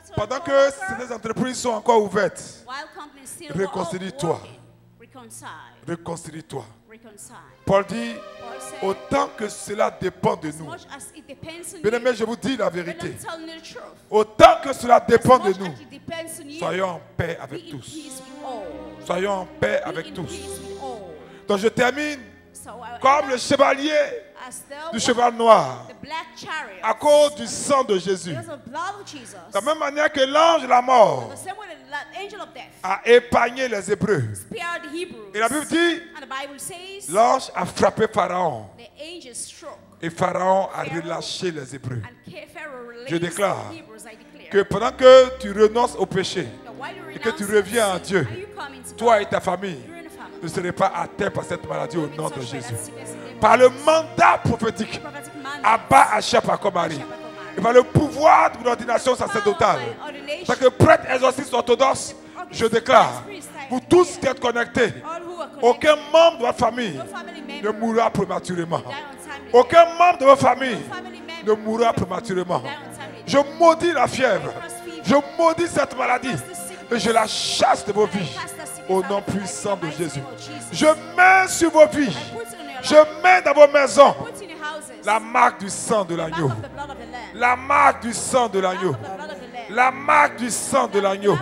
to a pendant que coworker. ces entreprises sont encore ouvertes. While companies still Réconcilie-toi. working. Reconcile. Réconcilie-toi. Reconcile. Paul dit, Paul said, autant que cela dépend de as nous. much as it depends on Bien-aimés, you, je vous dis la but vérité. I'm telling you the truth. Autant que cela As dépend de much nous, as it depends on you, soyons en paix be avec in tous. peace with all. Soyons en paix Be avec in tous. peace with all. Donc je termine So I comme le chevalier as though du cheval noir, the black chariot, à cause du sang de Jésus. because of the blood of Jesus, De la même manière que l'ange de la mort the same way the angel of death a épargné les Hébreux. spared the Hebrews. Et la Bible dit, And the Bible says l'ange a frappé Pharaon the angel struck et Pharaon a relâché les Hébreux. and Pharaoh released Je déclare the Hebrews, I declare. Que pendant que tu renonces au péché That while you et que tu renounce reviens à sin, Dieu, and you come into toi God, et ta famille you're in a family. ne serez pas atteints par cette maladie au You'll be nom de touched by Jésus. that sickness in the name of Par le Jesus. mandat prophétique, Prophetic mandate. Abba Achap Akomari, et par le pouvoir de l'ordination sacerdotale, en tant que prêtre exorciste orthodoxe, je déclare, vous tous qui êtes connectés, All who are connected, aucun membre de votre famille no family ne member mourra prématurément. die untimely Aucun membre de votre famille death. No family ne member mourra prématurément. die untimely Je maudis la fièvre. Je maudis cette maladie. Et je la chasse de vos vies. Au nom puissant de Jésus. Je mets sur vos vies. Je mets dans vos maisons la marque du sang de l'agneau. La marque du sang de l'agneau. La marque du sang de l'agneau.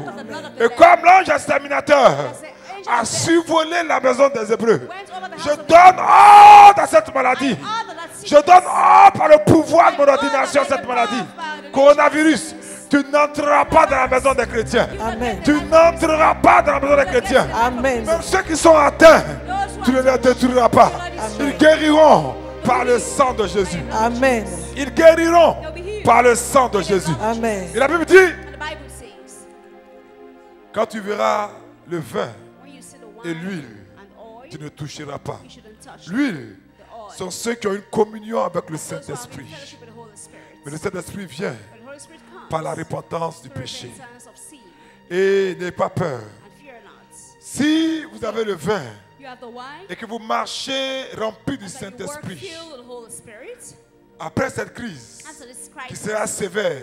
Et comme l'ange exterminateur a survolé la maison des Hébreux, je donne ordre à cette maladie. Je donne ordre par le pouvoir de mon ordination à cette maladie. Coronavirus, tu n'entreras pas dans la maison des chrétiens. Amen. Tu n'entreras pas dans la maison des chrétiens. Amen. Même ceux qui sont atteints, tu ne les détruiras pas. Ils guériront par le sang de Jésus. Amen. Ils guériront par le sang de Jésus. Amen. Et la Bible dit, quand tu verras le vin et l'huile, tu ne toucheras pas. L'huile sont ceux qui ont une communion avec le Saint-Esprit. Mais le Saint-Esprit vient par la repentance du péché. Et n'ayez pas peur. Si vous avez le vin et que vous marchez rempli du Saint-Esprit, après cette crise qui sera sévère,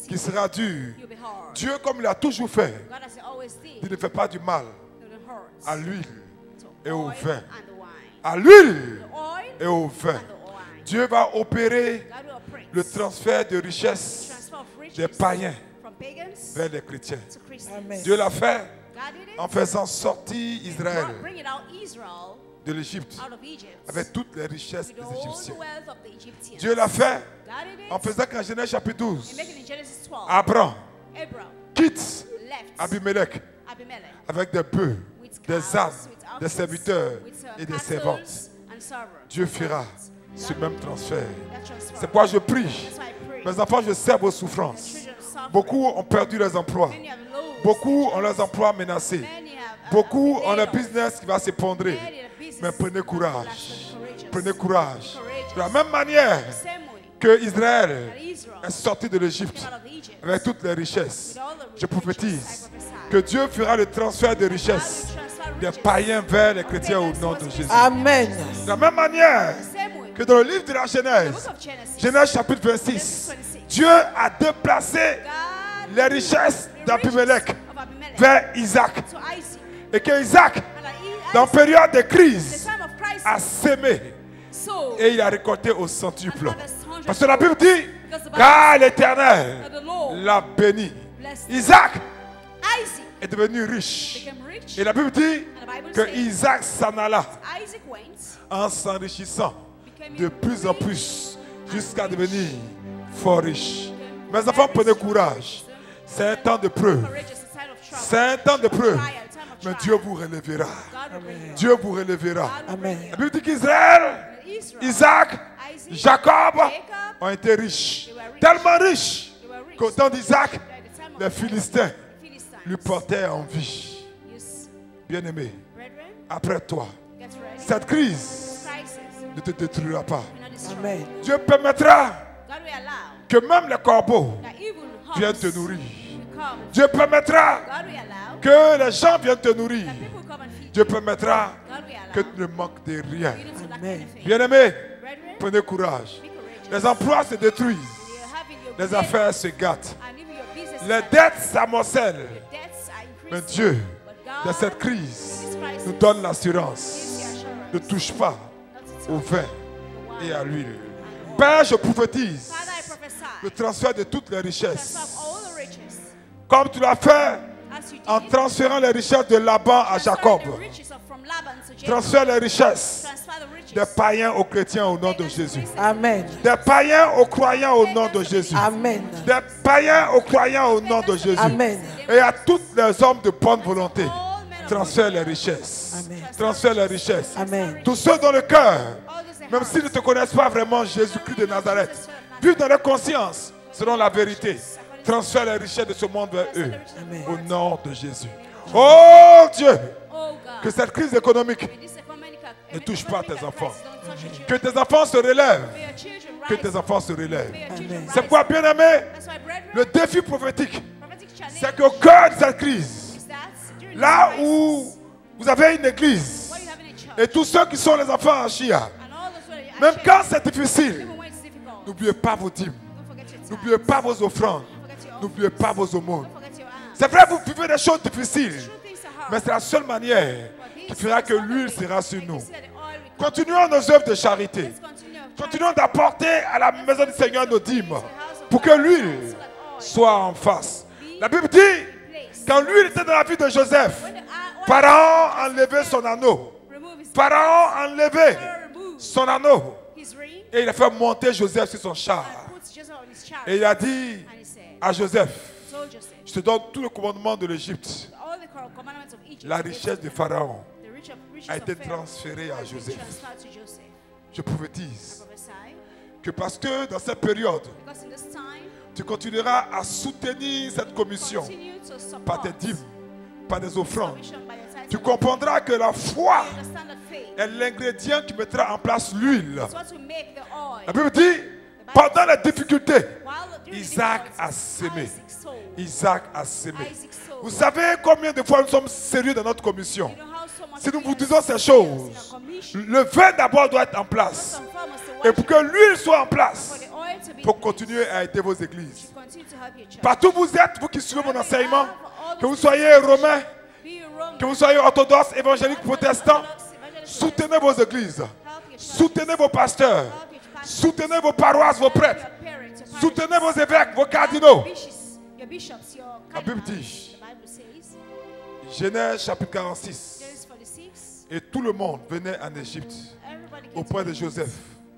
qui sera dure, Dieu, comme il a toujours fait, il ne fait pas du mal à l'huile et au vin. À l'huile et au vin. Dieu va opérer le transfert de richesses des païens vers les chrétiens. Amen. Dieu l'a fait en faisant sortir Israël de l'Égypte avec toutes les richesses des Égyptiens. Dieu l'a fait en faisant qu'en Genèse chapitre 12, Abraham quitte Abimelech avec des bœufs, des ânes, des serviteurs et des servantes. Dieu fera ce même transfert. C'est pourquoi je prie. Mes enfants, je sais vos souffrances. Beaucoup ont perdu leurs emplois. Beaucoup ont leurs emplois menacés. Beaucoup ont leur business qui va s'effondrer. Mais prenez courage. Prenez courage. De la même manière que Israël est sorti de l'Égypte avec toutes les richesses, je prophétise que Dieu fera le transfert de richesses des païens vers les chrétiens au nom de Jésus. Amen. De la même manière que dans le livre de la Genèse, Genèse chapitre 26, Dieu a déplacé les richesses d'Abimelech vers Isaac. Et que Isaac, dans la période de crise, a sémé et il a récolté au centuple. Parce que la Bible dit, car l'Éternel l'a béni. Isaac est devenu riche. Et la Bible dit que Isaac s'en alla en s'enrichissant de plus en plus jusqu'à devenir fort riche. Mes enfants, prenez courage. C'est un temps de preuve. C'est un temps de preuve. Mais Dieu vous relèvera. Dieu vous relèvera. Amen. La Bible dit qu'Israël, Isaac, Jacob ont été riches. Tellement riches qu'au temps d'Isaac, les Philistins lui portaient envie. Bien-aimé, après toi, cette crise ne te détruira pas. Amen. Dieu permettra que même les corbeaux viennent te nourrir. Dieu permettra que les gens viennent te nourrir. Dieu permettra que tu ne manques de rien. Amen. Bien-aimé, prenez courage. Les emplois se détruisent. Les affaires se gâtent. Les dettes s'amoncellent. Mais Dieu, dans cette crise, nous donne l'assurance. Ne touche pas au vin et à l'huile. Père, je prophétise le transfert de toutes les richesses. Comme tu l'as fait en transférant les richesses de Laban à Jacob. Transfère les richesses des païens aux chrétiens au nom de Jésus. Amen. Des païens aux croyants au nom de Jésus. Amen. Des païens aux croyants au nom de Jésus. Amen. Et à tous les hommes de bonne volonté, transfère les richesses. Amen. Transfère les richesses. Amen. Tous ceux dans le cœur, même s'ils ne te connaissent pas vraiment, Jésus-Christ de Nazareth, vivent dans leur conscience selon la vérité. Transfère les richesses de ce monde vers eux. Amen. Au nom de Jésus. Oh Dieu, que cette crise économique ne touche pas tes enfants. Que tes enfants se relèvent. Que tes enfants se relèvent. Amen. C'est pourquoi, bien aimé, le défi prophétique, c'est qu'au cœur de cette crise, là où vous avez une église, et tous ceux qui sont les enfants en Chia, même quand c'est difficile, n'oubliez pas vos dîmes. N'oubliez pas vos offrandes. Don't forget your N'oubliez pas vos aumônes. Don't forget your alms. C'est vrai, vous vivez des choses difficiles. True things are hard. Mais c'est la seule manière qui fera que l'huile sera sur nous. You see that the oil will come. Continuons nos œuvres de charité. Let's continue our Continuons d'apporter à la maison du Seigneur nos dîmes pour que l'huile soit en face. La Bible dit, quand l'huile était dans la vie de Joseph, Pharaon enlevait son anneau. remove his Pharaon enlevait remove son anneau his ring et il a fait monter Joseph sur son char. and puts Joseph on his chariot. Et il a dit And he said, à Joseph, told Joseph, je te donne tout le commandement de l'Égypte. all the commandments of Egypt, La richesse de Pharaon the riches a of été Pharaoh transférée à has been Joseph. transferred to Joseph. Je prophétise Prophesy, que parce que dans cette période, because in this time, tu continueras à soutenir cette commission continue to par support tes dîmes, par des offrandes. commission by your tithes Tu and comprendras que la foi you understand that faith est l'ingrédient qui mettra en place l'huile. is what will make the oil. La Bible dit, pendant les difficultés, While during the Isaac difficulties, a sémé. Isaac sowed. Isaac a sémé. Isaac sowed. Vous savez combien de fois nous sommes sérieux dans notre commission? You know how so much Si nous we vous are disons ces serious choses, in our commission. le vin d'abord doit être en place. First and foremost, the Et worship, pour que l'huile soit en for place, the oil to be pour in place, continuer à aider vos églises. continue to help your church. Partout où vous êtes, vous qui suivez mon enseignement, All que vous those soyez romains, be you Roman, que vous soyez orthodoxes, évangéliques, protestants, Orthodox, evangelical, soutenez vos églises, help your church, soutenez vos pasteurs, help your pastors, soutenez vos paroisses, vos help prêtres, your parents, your soutenez parishes, vos évêques, vos cardinaux. your bishops, your La Bible cardinals. dit, The Bible says, Genèse chapitre 46, Genesis 46, et tout le monde venait en Égypte everybody came auprès to de Joseph,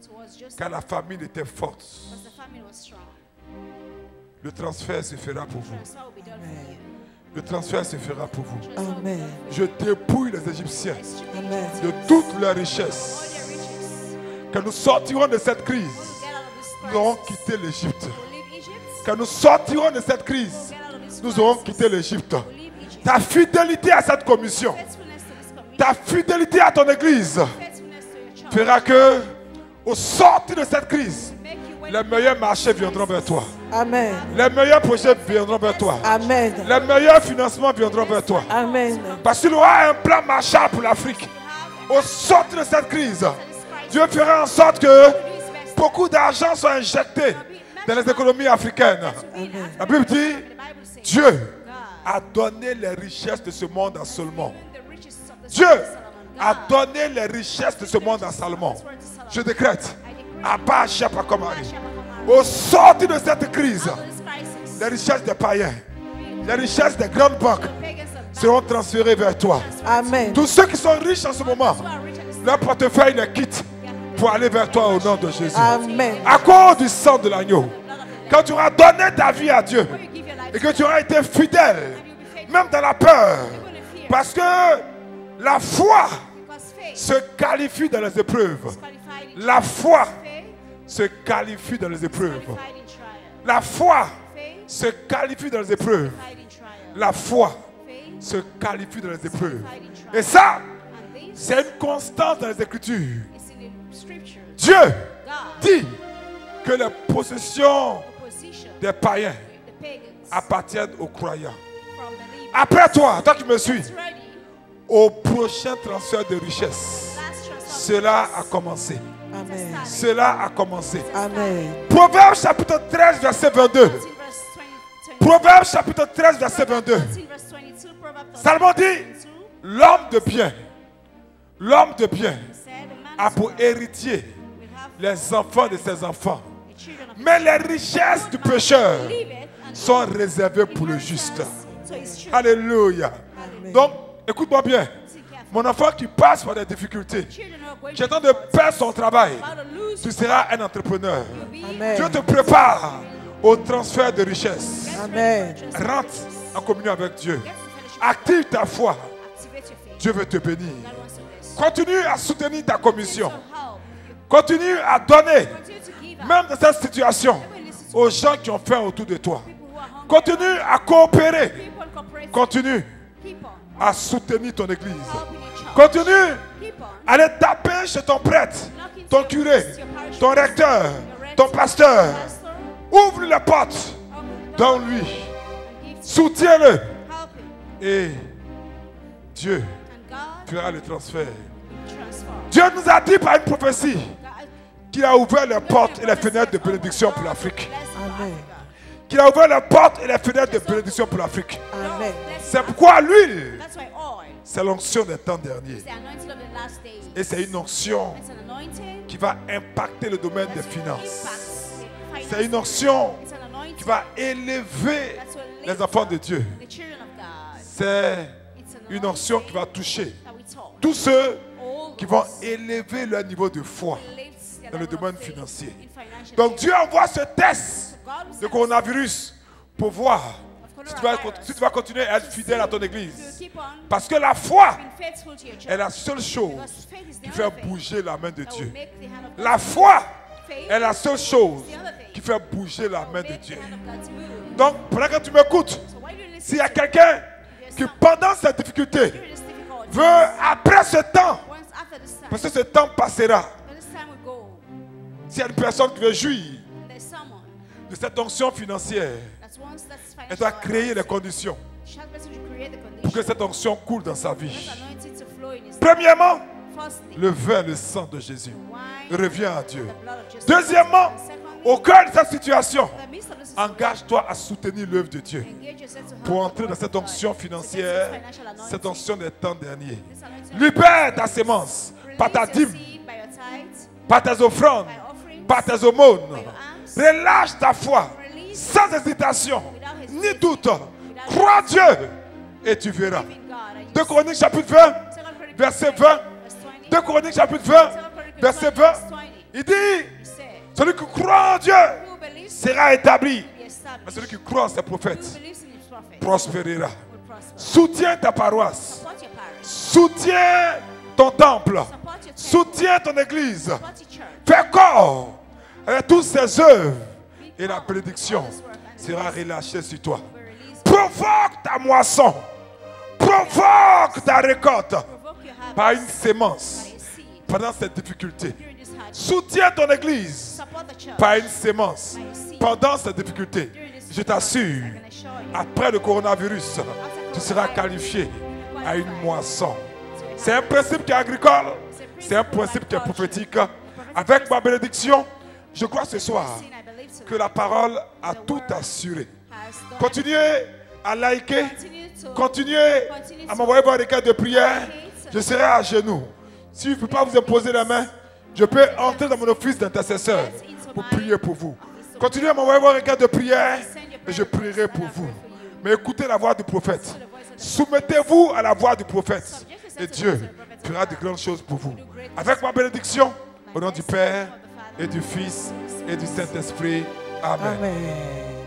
towards Joseph, car la famille était forte. because the famine was strong. Le transfert se fera pour vous. Transfer will be done for you. Le transfert se fera pour vous. Transfer will be Amen. done for Je dépouille les Égyptiens you. I strip Amen. de toutes leurs all richesses. their riches. Quand nous sortirons de cette crise, We'll get out of this nous aurons crisis. quitté l'Égypte. We'll leave Egypt. Quand nous sortirons de cette We'll crise, get out of this nous aurons crisis. quitté l'Égypte. We'll leave Egypt. Ta fidélité à cette commission, Faithfulness to this commission. ta fidélité à ton église Faithfulness to your church. fera que, au sortir de cette crise, Make you when les meilleurs marchés viendront vers toi. Amen. Les meilleurs projets viendront vers toi. Amen. Les meilleurs financements viendront vers toi. Amen. Parce qu'il aura un plan Marshall pour l'Afrique. Au sortir de cette crise, Dieu fera en sorte que beaucoup d'argent soit injecté dans les économies africaines. Amen. La Bible dit, the Bible says, Dieu a donné les richesses de ce monde à Salomon. the riches of the Dieu sons of Solomon. a God donné les richesses de ce monde à Salomon. Je décrète, Abba Shapakomari, au sortir de cette crise, out of this crisis, les richesses des païens, les richesses des grandes banques pagans of seront transférées vers toi. Amen. Tous ceux qui sont riches en ce moment, who are rich at this leur portefeuille les quitte pour aller vers toi au nom de Jésus. Amen. À cause du sang de l'agneau, quand tu auras donné ta vie à Dieu you give your life et que tu auras été fidèle, même dans la peur, parce que la foi because faith se qualifie dans les épreuves. qualified in La foi faith se qualifie dans les épreuves. qualified in trial. La foi Faith se qualifie dans les épreuves. qualified in trial. La foi Faith se qualifie dans les épreuves. qualified in trial. Et ça, And this c'est une constance dans les Écritures. is in the scriptures. Dieu God, dit que les possessions opposition, des païens the pagans, appartiennent aux croyants. from believers. Après toi, toi qui me suis, It's ready. au prochain transfert de richesse, Last transfer. cela a commencé. Amen. Cela a commencé. Amen. Proverbe chapitre 13, verset 22. 13 verse 20, Proverbe chapitre 13, verset 22. 13 verse 22. Proverbs 13 Salomon dit, 22 l'homme de bien said, "A man a is pour wise héritier will have les enfants de ses enfants. the children of Mais les richesses du pécheur Leave it and sont réservées pour le juste. so his children Alléluia. Amen. Donc, écoute-moi bien. seek carefully. Mon enfant qui passe par des difficultés, Children are going qui est en to train de perdre son travail, about to lose tu seras un entrepreneur. be Amen. Dieu te prépare au transfert de richesses. Amen. Rentre en communion avec Dieu. Get to fellowship. Active ta foi. Activate your faith. Dieu veut te bénir. God wants to bless you. Continue à soutenir ta commission. So help. Continue à donner, Continue to give out. même dans cette situation, aux gens qui ont faim autour de toi. People who are hungry. Continue à coopérer. People cooperate. Continue Keep on. à soutenir ton église. Helping your church. Continue Keep on. à aller taper chez ton prêtre, ton curé, ton recteur, ton pasteur. Pastor, Ouvre les portes, open the door donne-lui, and give to soutiens-le. help him. Et Dieu And God fera le transfert. will transform. Dieu nous a dit par une prophétie God qu'il a ouvert les portes et les fenêtres de bénédiction pour l'Afrique. bless Amen. Qu'il a ouvert les portes et les fenêtres de bénédiction pour l'Afrique. Amen. C'est pourquoi l'huile, That's why oil c'est l'onction des temps derniers. is the anointing of the last days. Et c'est une onction It's an anointing qui va impacter le domaine des that finances. impacts the C'est une finances. onction It's an anointing qui va élever that will les lift enfants up de Dieu. the children of God. C'est It's an une onction anointing qui va toucher that we talk. tous ceux All qui vont those élever leur niveau de foi lifts their dans le level of domaine faith financier. in financial Donc areas. Dieu envoie ce test God will de send coronavirus pour voir us si tu vas continuer à être fidèle à ton to église. keep on Parce que la foi being faithful to your church. est la seule chose Because faith is the qui only fait thing bouger la main de that will Dieu. make the hand of God La move. foi Faith est la seule chose is the other thing qui fait bouger la that will main de make the Dieu. hand of God to move. Donc, pendant que tu m'écoutes, So why do you listen s'il y a to quelqu'un qui pendant cette difficulté during this difficult veut, time, après ce temps, once after this time, parce que ce temps passera, when this time will go, s'il y a une personne qui veut jouir and there's someone de cette onction financière, that's once that's elle doit financial, créer les conditions she has to create the pour que condition cette onction coule dans sa for vie. this anointing to flow in his life. Premièrement, Firstly, le vin, le sang de Jésus wine, revient à Dieu. the blood of Jesus. Deuxièmement, And secondly, au cœur de cette situation, in the midst of this situation, engage-toi à soutenir l'œuvre de Dieu engage yourself to help pour the entrer dans work cette of God. onction To get financière, this financial anointing, cette onction des temps derniers. this anointing Libère ta sémence par ta release your dîme, seed by your tithes, par tes offrandes, by offerings, par tes aumônes. by your alms. Relâche ta foi sans hésitation, ni doute. Crois Dieu et tu verras. Believe in God and 2 you Chroniques chapitre 20, see. 2 Chronicles verset 20, 20. verse 20. 2 Chroniques chapitre 20, 2 Chronicles verset 20, 20. verse 20. Il dit, He said, celui qui croit en Dieu who believes sera établi. will be Mais established. celui qui croit en ses Who prophètes believes in his prophet prospérera. will prosper. Soutiens ta paroisse. Support your parish. Soutiens ton temple. Support your temple. Soutiens ton église. Support your church. Fais corps avec toutes ses œuvres. Be Et la calm. bénédiction All this work and sera grace relâchée sur toi. will release. Provoque ta moisson. Provoque ta récolte Provoke your harvest par une sémence by a seed pendant cette difficulté. during this hardship. Soutiens ton église Support the church par une sémence by a seed pendant cette difficulté. during this Je t'assure, I can assure you. après le coronavirus, tu seras qualifié à une moisson. C'est un principe qui est agricole, c'est un principe qui est prophétique. Avec ma bénédiction, je crois ce soir Sin, I believe so. que la parole a tout assuré. Has done. Continuez à liker, Continue to continuez à m'envoyer vos requêtes de prière. Je serai à genoux. Si je ne peux pas vous imposer la main, je peux entrer dans mon office d'intercesseur pour prier pour vous. Continuez à m'envoyer vos requêtes de prière et je prierai pour vous. Mais écoutez la voix du prophète. Soumettez-vous à la voix du prophète et Dieu fera de grandes choses pour vous. Avec ma bénédiction, au nom du Père et du Fils et du Saint-Esprit. Amen. Amen.